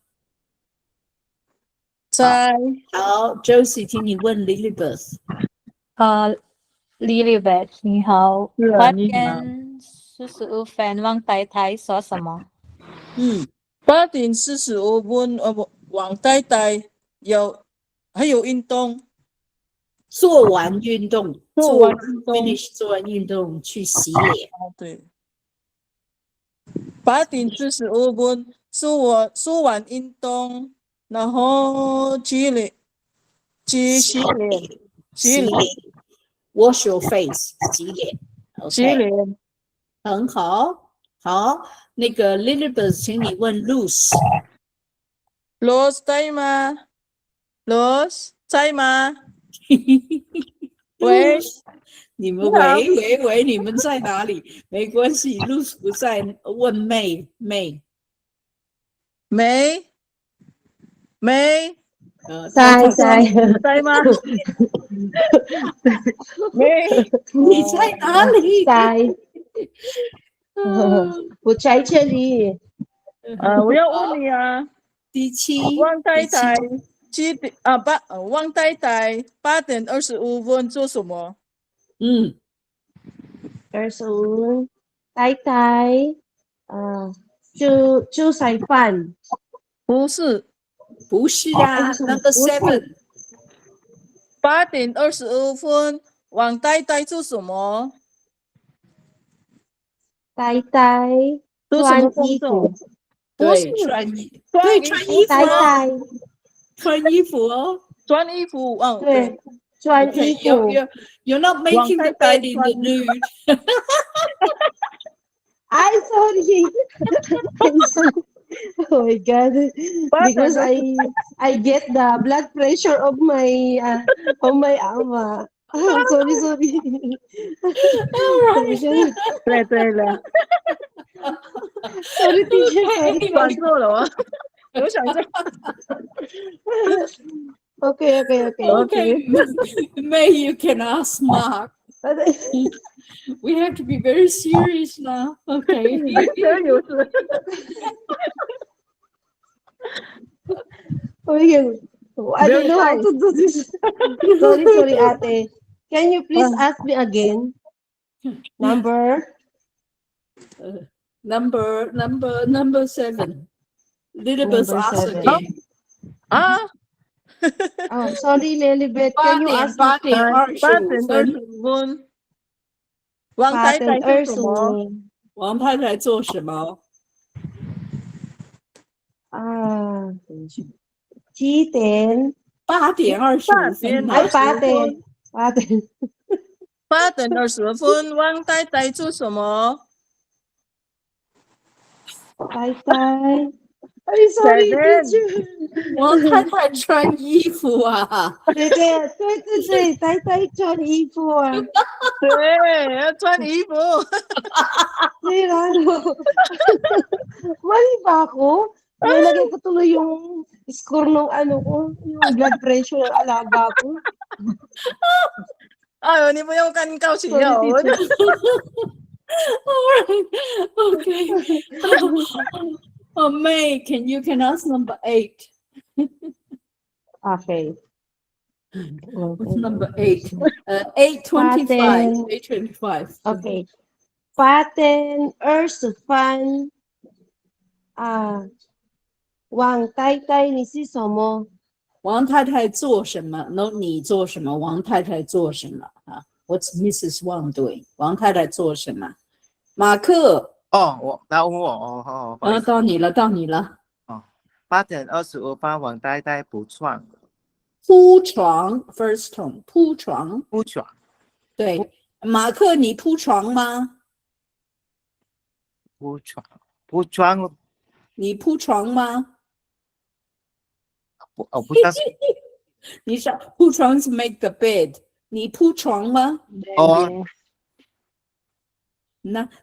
在。好 ，Josie， 请你问 Lilibeth。Lilibeth 你好。8点45分，王太太说什么？8点45分，王太太还有运动。做完运动 ，finish 做完运动去洗脸。对。8点45分，做完运动，然后去洗脸。Wash your face， 洗脸。洗脸。很好，好，那个 Lilibeth， 请你问 Luz。Luz 在吗 ？Luz 在吗？喂，你们喂，你们在哪里？没关系 ，Luz 不在，问 May。在吗？你在哪里？我在这里。我要问你啊，第7，王太太王太太8点25分做什么？25，太太，就晒饭。不是啊 ，Number 7。8点25分，王太太做什么？太太穿衣服。对，穿衣服。太太穿衣服哦。穿衣服哦。对，穿衣服。You're not making the bed in the nude. I'm sorry. Oh my God! Because I get the blood pressure of my ama. Sorry.对了。Sorry, teacher. 转错了啊！我想说。Okay. May, you can ask Mark. We have to be very serious now. Okay. I don't know how to do this. Sorry, Ate. Can you please ask me again? Number number 7. Lilibus number ask 7. again. Ah, Oh, sorry, Lilibet. Can you ask the 8:25，王太太做什么？王太太做什么？啊，等一下几点8点25分？Ay, 8:20 pate. Pate. 8:20，王太太做什么？Tay tay. Ay, sorry, 7 teacher. 王太太穿衣服啊。对，tay tay 穿衣服啊。对，要穿衣服。Sirado. Mali ba ako? Nilagay ko tuloy yung score ng ano ko, yung blood pressure ng alaga ko. 哎呦，你不用跟高兴 Sorry, 呀，我 teacher. Okay. May, can ask number 8. Okay. What's number 8? 8:25. 8:25. Okay. Paten Earth-fan 王太太你是什么？王太太做什么 ？No， 你做什么？王太太做什么啊 ？What's Mrs. Wang doing？ 王太太做什么？马克。哦，到我不好意思到你了。哦，8:25，王太太铺床。铺床 ，first tone， 铺床。铺床。对，马克，你铺床吗？铺床。你铺床吗？不知道。你想铺床是 make the bed， 你铺床吗？哦。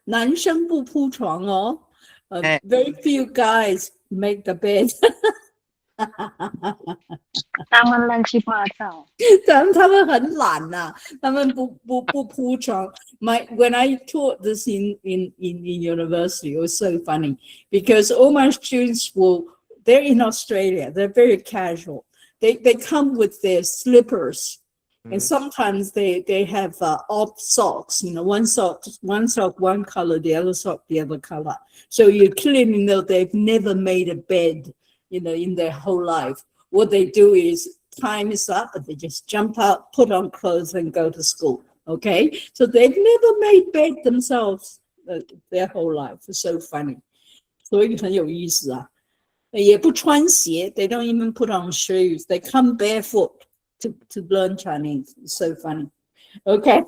男生不铺床哦。Very few guys make the bed 。他们乱七八糟。他们很懒呐、他们不铺床。When I taught this in university, it was so funny because all my students they're in Australia. They're very casual. They come with their slippers. And sometimes they have odd socks, one sock one color, the other sock the other color. So you clearly know they've never made a bed, in their whole life. What they do is time is up and they just jump out, put on clothes and go to school. Okay, so they've never made bed themselves their whole life. It's so funny. 所以很有意思啊。也不穿鞋, they don't even put on shoes. They come barefoot to learn Chinese. It's so funny. Okay.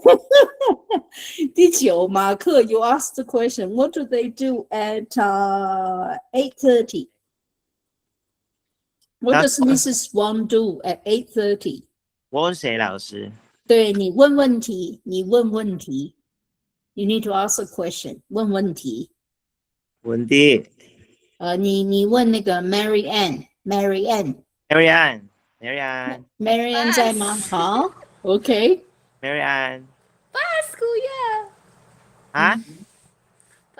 第9, 马克, you asked the question, what do they do at 8:30? What does Mrs. Wang do at 8:30? 我问谁老师？对，你问问题。You need to ask a question. 问问题。你问那个 Mary Ann 在吗？好 ，OK。Mary Ann。School 啊？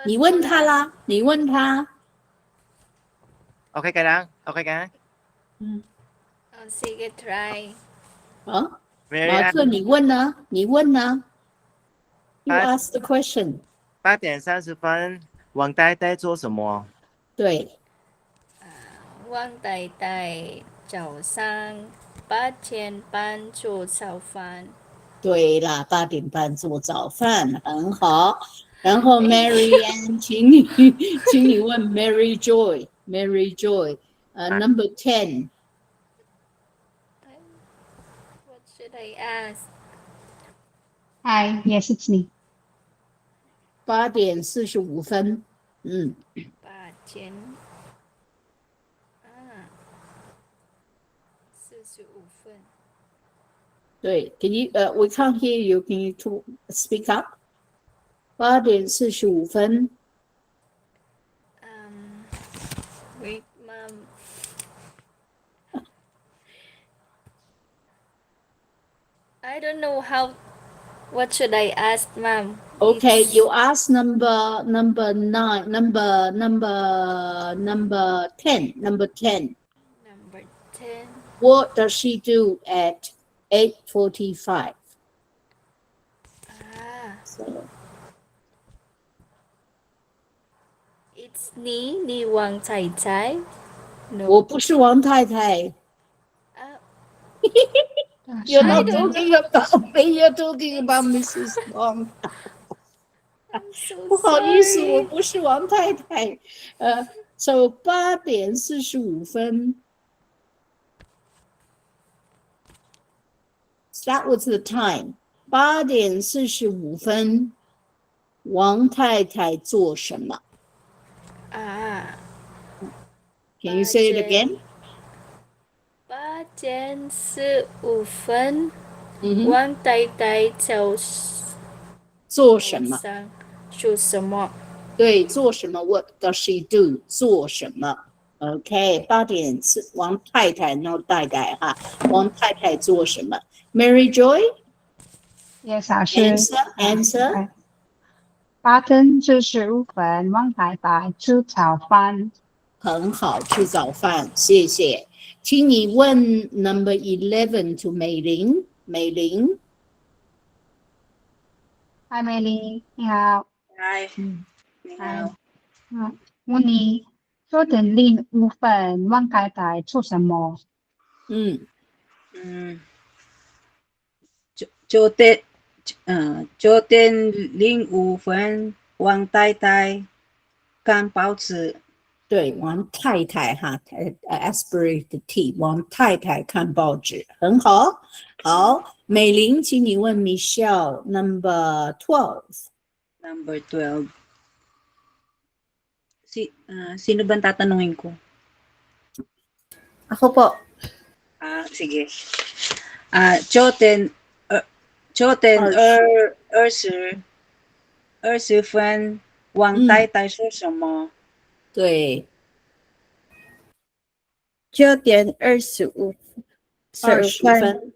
你问他啦，你问他。OK cái đó. Sige try. 啊，马克，你问呢？You ask the question. 8:30，王太太做什么？对。王太太早上8点半做早饭。对啦，8点半做早饭，很好。然后 Mary Ann， 请你问 Mary Joy， number 10。 What should I ask? Hi, yes, it's me. 8点45分。8点45分。对 ，Can you we can't hear you. Can you speak up? 8点45分。Wait, Mom. I don't know how. What should I ask, Mom? Okay, you ask number 9, number 10. Number 10. What does she do at 8:45? It's 你王太太 No 我不是王太太。You're I not don't know talking about me, you're talking about Mrs. Wang. So 不好意思，我 sorry 不是王太太。So 8:45。That was the time. 8:45。王太太做什么？Can you say it again? 8:45王太太做什么？做什么？对，做什么 ？What does she do？做什么 ？OK，8:4，王太太 ，no 太太哈，王太太做什么 ？Mary Yes，老师。 Joy，answer。8:45，王太太吃早饭。很好，吃早饭，谢谢。请你问 number 11 to 美玲，美玲。嗨，美丽，你好。嗨，你好。问你9:05，王太太做什么？9点05分，王太太看报纸。对，王太太哈，aspirate the T， 王太太看报纸，很好。好，美玲，请你问 Michelle number 12。Number 12. Sino ba tatanungin ko? Ako po. Sige. 9:20分，王太太说什么？对。9:25分，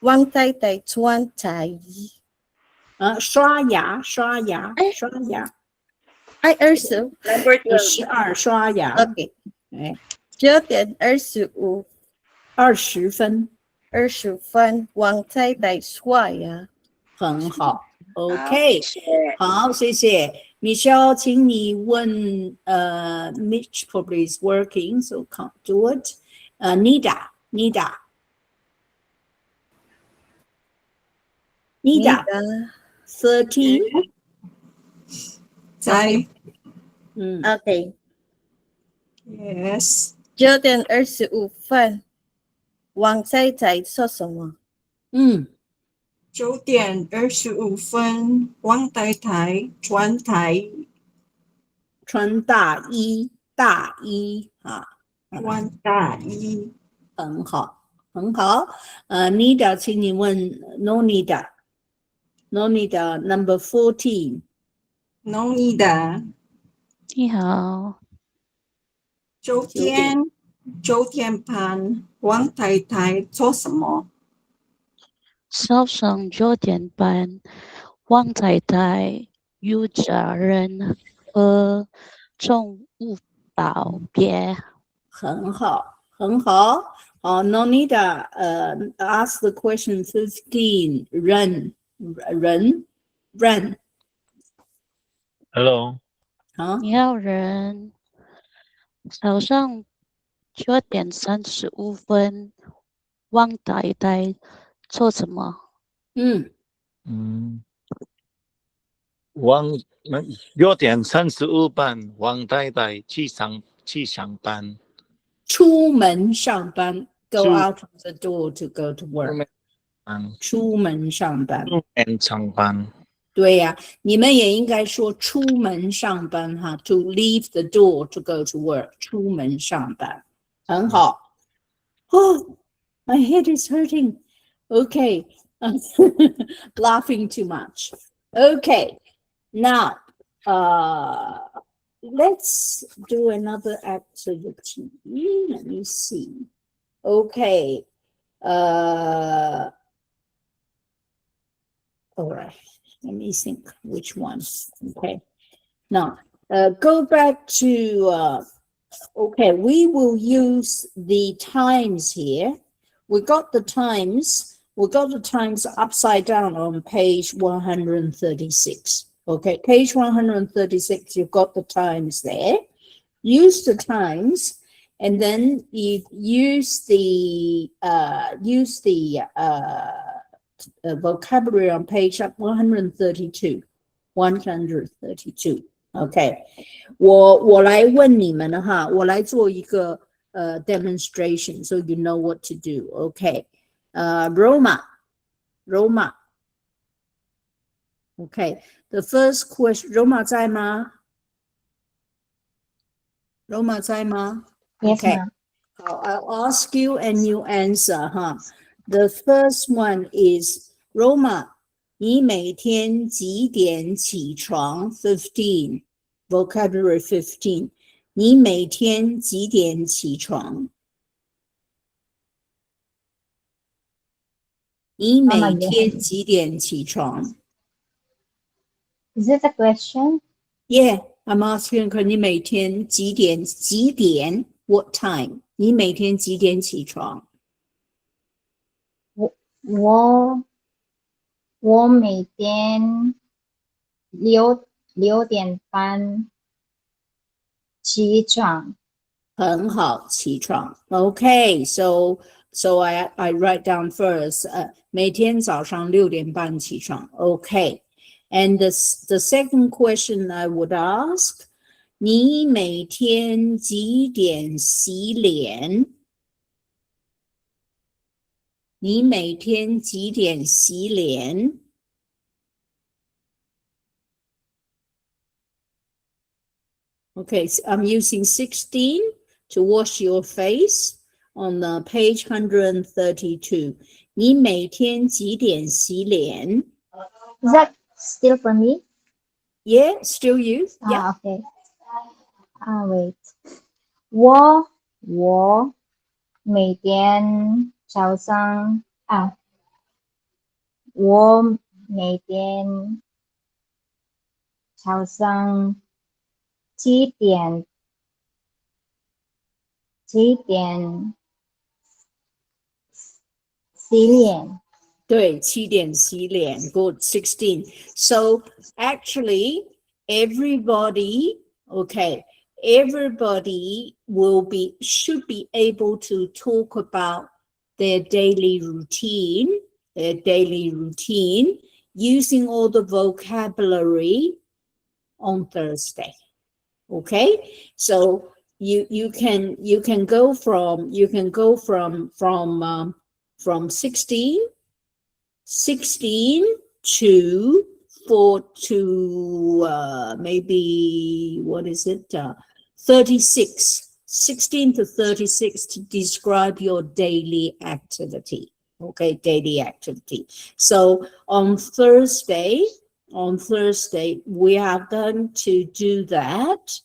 王太太穿茶衣。刷牙。Number 12刷牙。OK。9:25。20分，王太太刷牙。很好。OK， 好，谢谢 Michelle， 请你问Mitch probably is working, so can't do it. Nida 13。在。OK。Yes。9:25分，王太太做什么？9:25分，王太太穿大衣穿大衣，很好。Nida， 请你问 No Nida number 14。No Nida， 你好。9点半，王太太做什么？早上9点半，王太太有家人和宠物道别。很好。Nonida, ask the question 15. Run. Hello. 你好，人。早上9:35分，王太太做什么6:35，王太太去上班。出门上班 Go out of the door to go to work. 出门上班。对呀，你们也应该说出门上班哈 to leave the door to go to work. 出门上班，很好。My head is hurting. Okay. Laughing too much. Okay. Now, let's do another activity. Let me see. Okay. All right. Let me think which one. Okay. Now, go back to, okay, we will use the times here. We got the times upside down on page 136. Okay, page 136, you've got the times there. Use the times, and then you use the vocabulary on page 132. 132. Okay. 我来问你们哈，我来做一个demonstration, so you know what to do. Okay. Roma. Okay. The first question, Roma 在吗？ Roma 在吗？ Yes, Okay. ma'am. I'll ask you and you answer, huh? The first one is Roma. 你每天几点起床 ？15. Vocabulary 15. 你每天几点起床？你每天几点起床？ Is it a question? Yeah, I'm asking 你每天几点 what time? 你每天几点起床？我每天6点半起床。很好，起床。Okay, so I write down first. 每天早上6点半起床。Okay, and the second question I would ask. 你每天几点洗脸？你每天几点洗脸？ Okay, so I'm using 16 to wash your face on page 132. 你每天几点洗脸？ Is that still for me? Yeah, still you. Yeah. Okay. Wait. 我每天早上我每天早上几点洗脸？对，7点洗脸。Good, 16. So actually, everybody should be able to talk about their daily routine using all the vocabulary on Thursday. Okay, so you can go from 16 to maybe 36. 16 to 36 to describe your daily activity. Okay, daily activity. So on Thursday we are going to do that.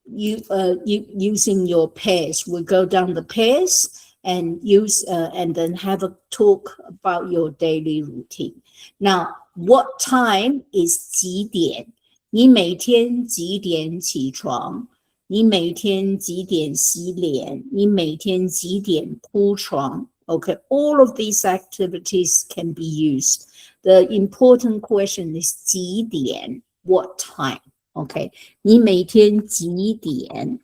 Using your pairs. We go down the pairs and use and then have a talk about your daily routine. Now, what time is 几点？你每天几点起床？你每天几点洗脸？你每天几点铺床？ Okay, all of these activities can be used. The important question is 几点? What time? Okay, 你每天几点？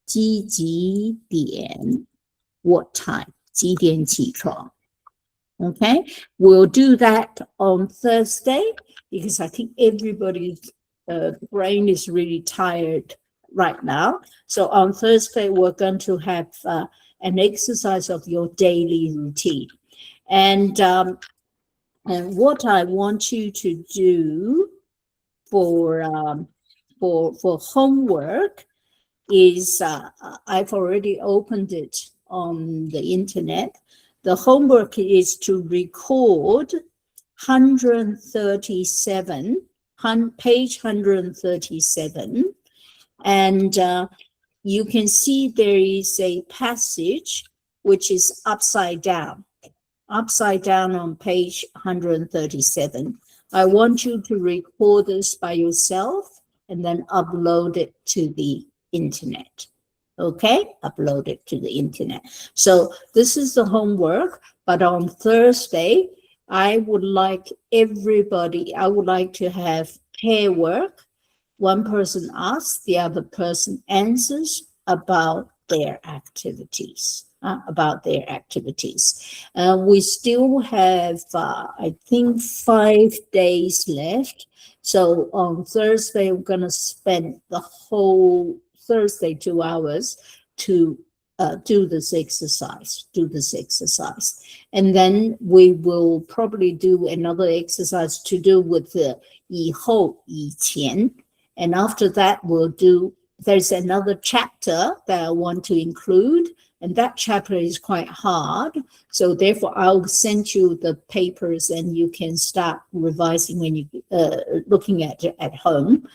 几点 ？What time? 几点起床？ Okay, we'll do that on Thursday because I think everybody's brain is really tired right now. So on Thursday, we're going to have an exercise of your daily routine. And what I want you to do for homework is I've already opened it on the internet. The homework is to record 137, page 137, and you can see there is a passage which is upside down on page 137. I want you to record this by yourself and then upload it to the internet. Okay, upload it to the internet. So this is the homework, but on Thursday, I would like to have pair work. One person asks, the other person answers about their activities. We still have, I think, 5 days left. So on Thursday, we're going to spend the whole Thursday 2 hours to do this exercise. And then we will probably do another exercise to do with the 以后以前. And after that, there's another chapter that I want to include, and that chapter is quite hard. So therefore, I'll send you the papers and you can start revising when you looking at it at home.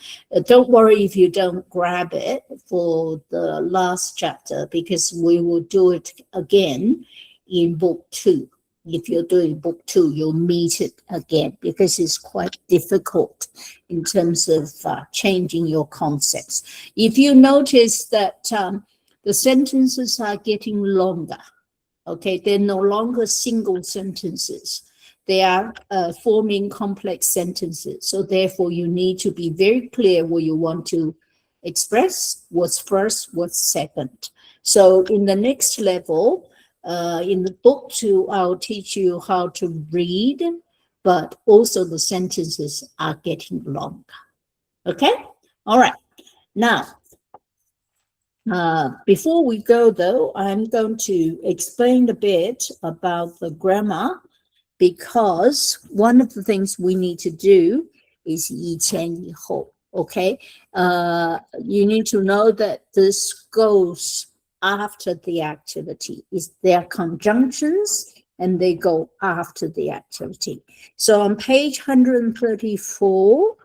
Don't worry if you don't grab it for the last chapter, because we will do it again in book 2. If you're doing book 2, you'll meet it again because it's quite difficult in terms of changing your concepts. If you notice that the sentences are getting longer, okay, they're no longer single sentences. They are forming complex sentences. So therefore, you need to be very clear what you want to express, what's first, what's second. So in the next level, in the book 2, I'll teach you how to read, but also the sentences are getting longer. Okay? All right. Now, before we go, though, I'm going to explain a bit about the grammar, because one of the things we need to do is 以前以后. Okay? You need to know that this goes after the activity. They are conjunctions and they go after the activity. So on page 134,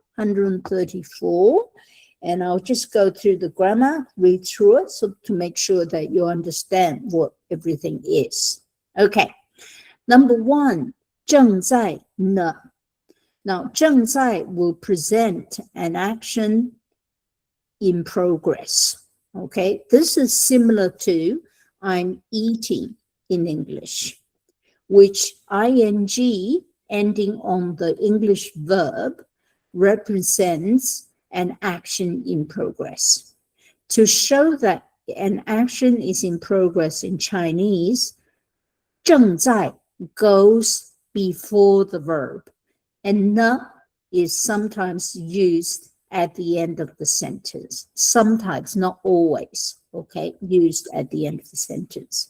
and I'll just go through the grammar, read through it, so to make sure that you understand what everything is. Okay. Number 1, 正在呢. Now, 正在 will present an action in progress. Okay, this is similar to I'm eating in English, which ing ending on the English verb represents an action in progress. To show that an action is in progress in Chinese, 正在 goes before the verb, and 呢 is sometimes used at the end of the sentence. Sometimes, not always, okay, used at the end of the sentence.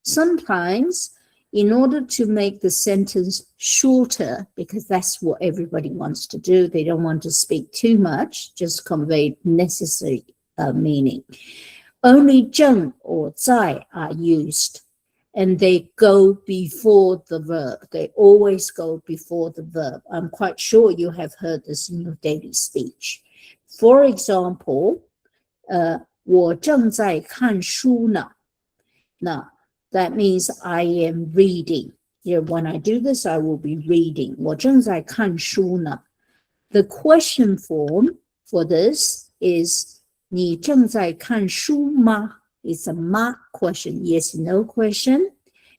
Sometimes, in order to make the sentence shorter, because that's what everybody wants to do, they don't want to speak too much, just convey necessary meaning. Only 正 or 在 are used, and they go before the verb. They always go before the verb. I'm quite sure you have heard this in your daily speech. For example, 我正在看书呢. Now, that means I am reading. Here, when I do this, I will be reading. 我正在看书呢. The question form for this is 你正在看书吗? It's a ma question, yes, no question.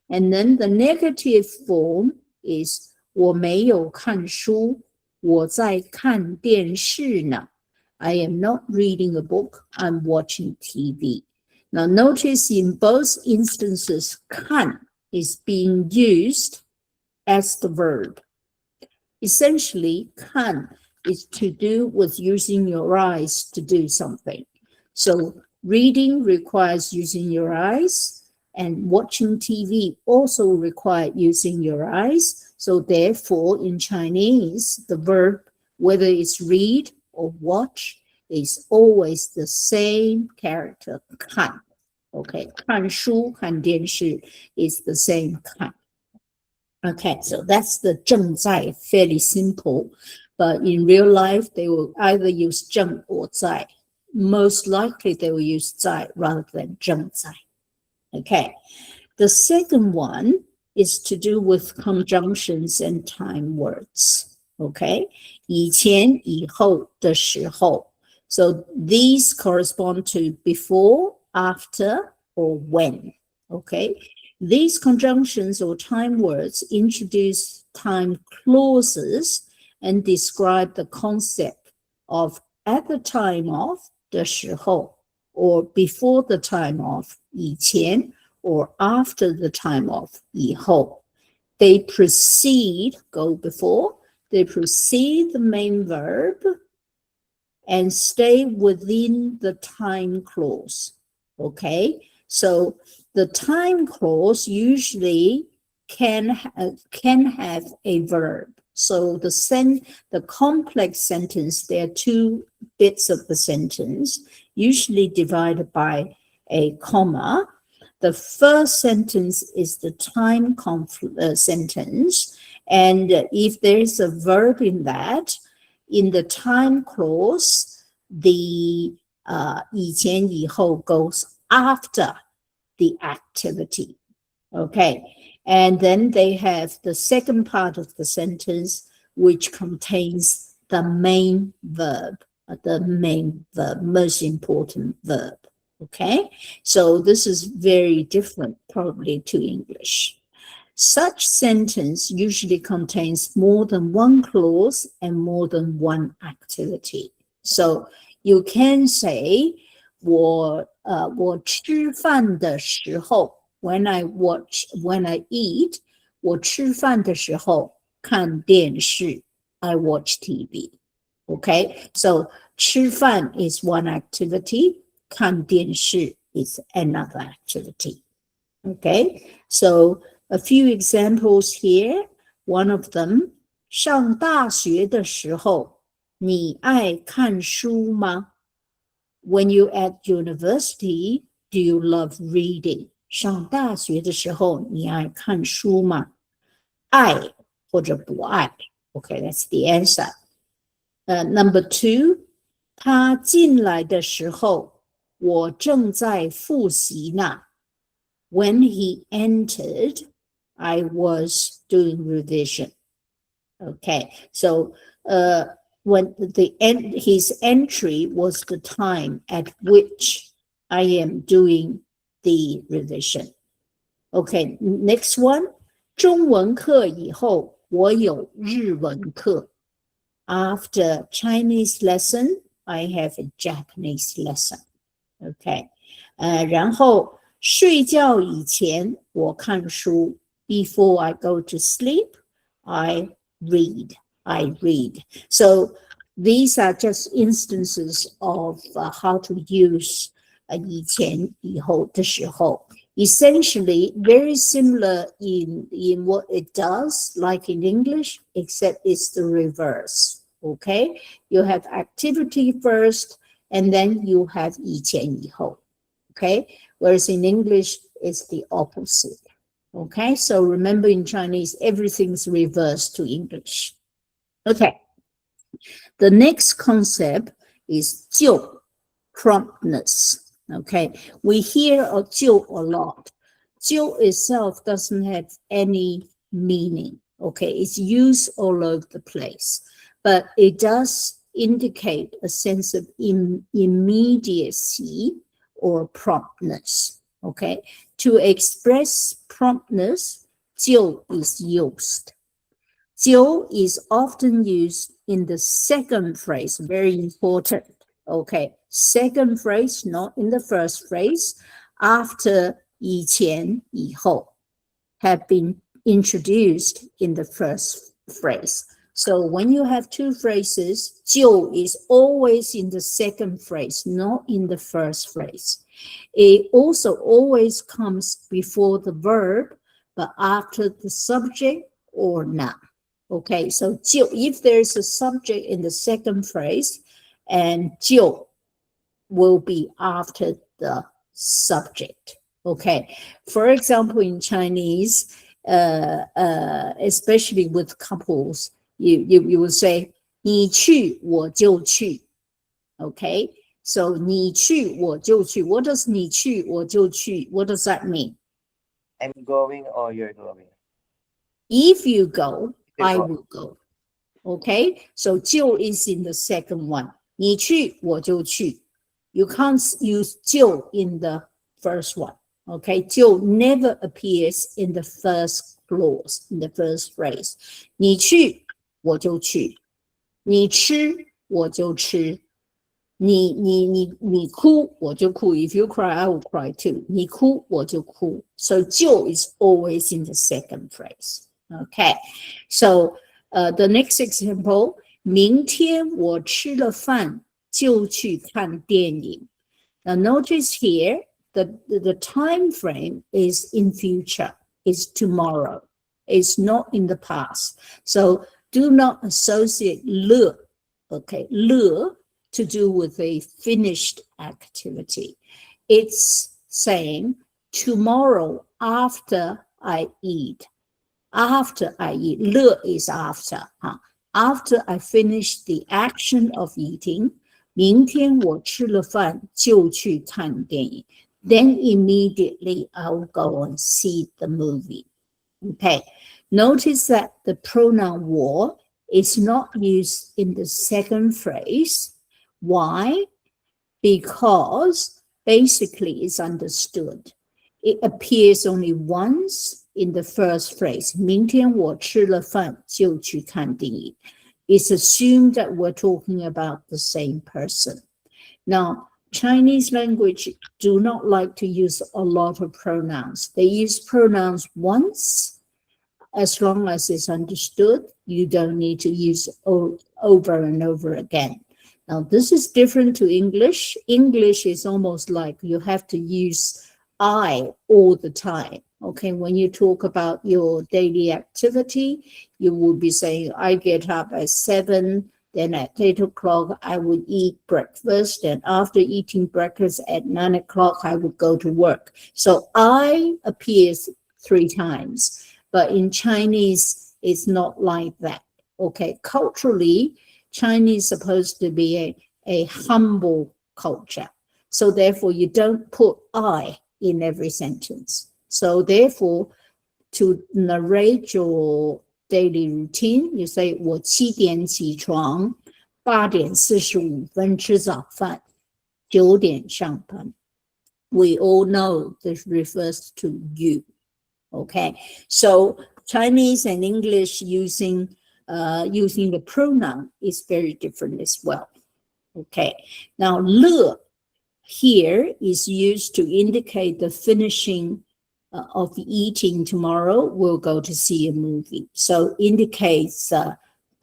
And then the negative form is 我没有看书，我在看电视呢. I am not reading a book, I'm watching TV. Now notice in both instances, 看 is being used as the verb. Essentially, 看 is to do with using your eyes to do something. So reading requires using your eyes, and watching TV also requires using your eyes. So therefore, in Chinese, the verb, whether it's read or watch, is always the same character, 看. Okay, 看书, 看电视 is the same 看. Okay, so that's the 正在, fairly simple. But in real life, they will either use 正 or 在. Most likely, they will use 在 rather than 正在. Okay, the second one is to do with conjunctions and time words. Okay, 以前以后的时候. So these correspond to before, after, or when. Okay, these conjunctions or time words introduce time clauses and describe the concept of at the time of 的时候 or before the time of 以前 or after the time of 以后. They precede, go before, they precede the main verb and stay within the time clause. Okay, so the time clause usually can have a verb. So the complex sentence, there are two bits of the sentence, usually divided by a comma. The first sentence is the time sentence, and if there is a verb in that, in the time clause, the 以前以后 goes after the activity. Okay, and then they have the second part of the sentence, which contains the main verb, most important verb. Okay, so this is very different probably to English. Such sentence usually contains more than one clause and more than one activity. So you can say 我吃饭的时候 when I eat 我吃饭的时候看电视 I watch TV. Okay, so 吃饭 is one activity, 看电视 is another activity. Okay, so a few examples here. One of them, 上大学的时候，你爱看书吗？ When you at university, do you love reading? 上大学的时候，你爱看书吗？爱或者不爱。Okay, that's the answer. Number 2, 他进来的时候，我正在复习呢。When he entered, I was doing revision. Okay, so when his entry was the time at which I am doing the revision. Okay, next one. 中文课以后，我有日文课。After Chinese lesson, I have a Japanese lesson. Okay, 然后睡觉以前我看书 Before I go to sleep, I read. So these are just instances of how to use 以前以后的时候 Essentially very similar in what it does, like in English, except it's the reverse. Okay, you have activity first, and then you have 以前以后. Okay, whereas in English, it's the opposite. Okay, so remember in Chinese, everything's reversed to English. Okay, the next concept is 就, promptness. Okay, we hear of 就 a lot. 就 itself doesn't have any meaning. Okay, it's used all over the place, but it does indicate a sense of immediacy or promptness. Okay, to express promptness, 就 is used. 就 is often used in the second phrase, very important. Okay, second phrase, not in the first phrase, after 以前以后 have been introduced in the first phrase. So when you have two phrases, 就 is always in the second phrase, not in the first phrase. It also always comes before the verb, but after the subject or not. Okay, so 就, if there's a subject in the second phrase, and 就 will be after the subject. Okay, for example, in Chinese, especially with couples, you will say 你去我就去. Okay, so 你去我就去. What does 你去我就去? What does that mean? I'm going or you're going. If you go, I will go. Okay, so 就 is in the second one. 你去我就去. You can't use 就 in the first one. Okay, 就 never appears in the first clause, in the first phrase. 你去我就去，你吃我就吃，你哭我就哭。If you cry, I will cry too. 你哭我就哭。So 就 is always in the second phrase. Okay, so the next example. 明天我吃了饭就去看电影。Now notice here the time frame is in future, is tomorrow, is not in the past. So do not associate 了 okay, 了 to do with a finished activity. It's saying tomorrow after I eat. After I eat. 了 is after. After I finish the action of eating, 明天我吃了饭就去看电影. Then immediately I will go and see the movie. Okay. Notice that the pronoun 我 is not used in the second phrase. Why? Because basically it's understood. It appears only once in the first phrase. 明天我吃了饭就去看电影. It's assumed that we're talking about the same person. Now, Chinese language do not like to use a lot of pronouns. They use pronouns once. As long as it's understood, you don't need to use over and over again. Now, this is different to English. English is almost like you have to use I all the time. Okay, when you talk about your daily activity, you will be saying, I get up at 7, then at 8 o'clock, I would eat breakfast, and after eating breakfast at 9 o'clock, I would go to work. So I appears 3 times, but in Chinese, it's not like that. Okay, culturally, Chinese is supposed to be a humble culture. So therefore, you don't put I in every sentence. So therefore, to narrate your daily routine, you say 我7点起床，8点45分吃早饭，9点上班。We all know this refers to you. Okay, so Chinese and English using the pronoun is very different as well. Okay, now 乐 here is used to indicate the finishing of eating tomorrow. We'll go to see a movie. So indicates the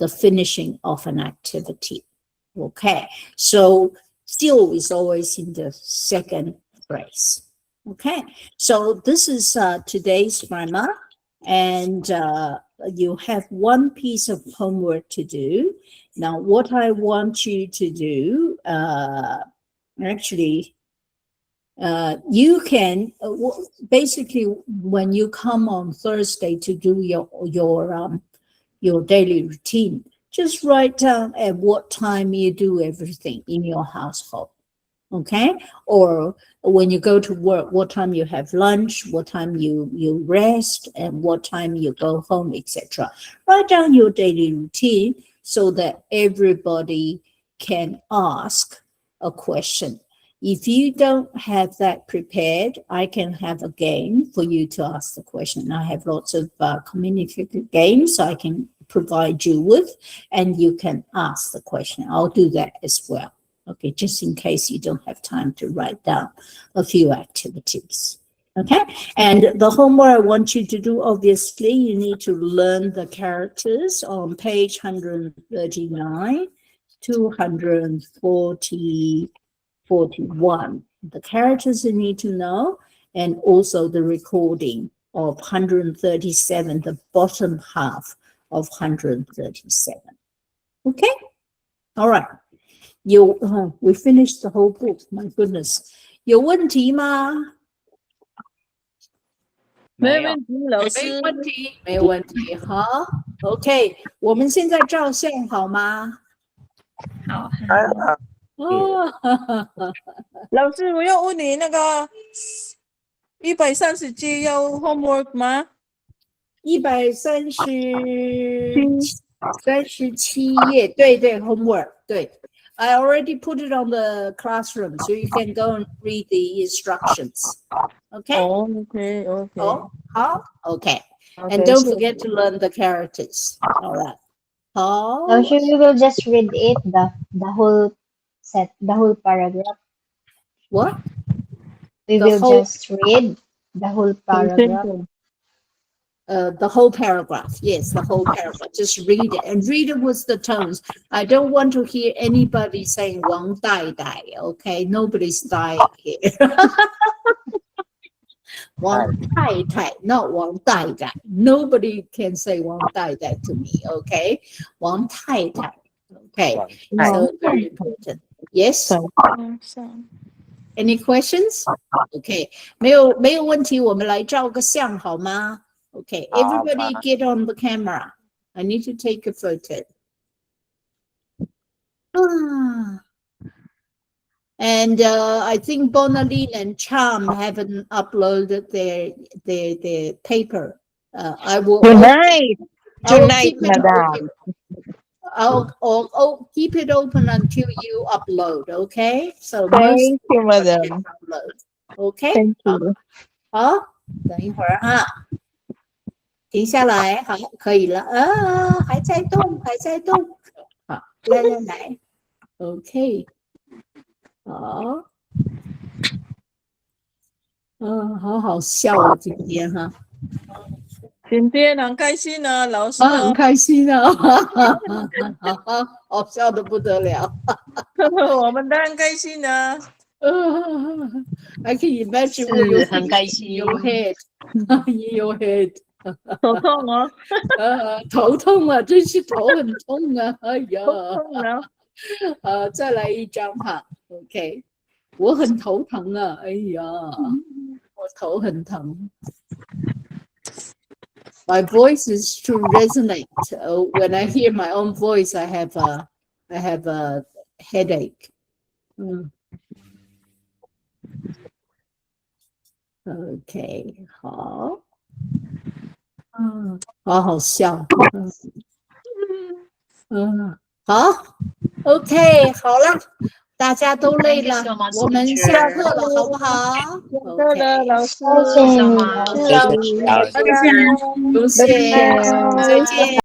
finishing of an activity. Okay, so 就 is always in the second phrase. Okay, so this is today's grammar, and you have one piece of homework to do. Now, what I want you to do, actually, you can basically when you come on Thursday to do your daily routine, just write down at what time you do everything in your household. Okay, or when you go to work, what time you have lunch, what time you rest, and what time you go home, etc. Write down your daily routine so that everybody can ask a question. If you don't have that prepared, I can have a game for you to ask the question. I have lots of communicative games I can provide you with, and you can ask the question. I'll do that as well. Okay, just in case you don't have time to write down a few activities. Okay, and the homework I want you to do, obviously, you need to learn the characters on page 139 to 141. The characters you need to know, and also the recording of 137, the bottom half of 137. Okay, all right. We finished the whole book. My goodness. 有问题吗？没问题，老师。没问题，没问题。好 ，OK， 我们现在照相好吗？好。哦，老师，我要问你那个130页要 homework 吗137页，对对 ，homework 对。I already put it on the classroom, so you can go and read the instructions. Okay? Okay, okay. Oh, okay. And Okay, don't sure. forget to learn the characters. All right. So sure we will just read it, the whole the whole paragraph. What? We The will whole- just read the whole paragraph. The whole paragraph. Yes, the whole paragraph. Just read it and read it with the tones. I don't want to hear anybody saying Wang Dai Dai. Okay, nobody's dying here. Wang Tai Tai, not Wang Dai Dai. Nobody can say Wang Dai Dai to me. Okay, Wang Tai Tai. Okay, so very important. Yes. Any questions? Okay, 没有问题，我们来照个相好吗？ Okay, everybody get on the camera. I need to take a photo. And I think Bonaline and Charm haven't uploaded their paper. I will Tonight, keep it madam. open. I'll keep it open until you upload. Okay. So Thank you, madam. upload. Okay. Thank you. 好，等一会儿哈。停下来，好，可以了。还在动，还在动。好，来，OK， 好，好好笑啊，今天哈，今天很开心啊，老师很开心啊，好笑的不得了。我们当然开心啊。I can imagine 是很开心。 in your head, in your head. 头痛哦，头痛啊，真是头很痛啊！哎呀，头痛啊，再来一张哈 ，OK， 我很头疼啊，哎呀，我头很疼。My voice is to resonate. When I hear my own voice, I have a headache. OK， 好。好好笑，好 ，OK， 好了，大家都累了，我们下课了，好不好？对的，老师，谢谢，老师，谢谢，再见。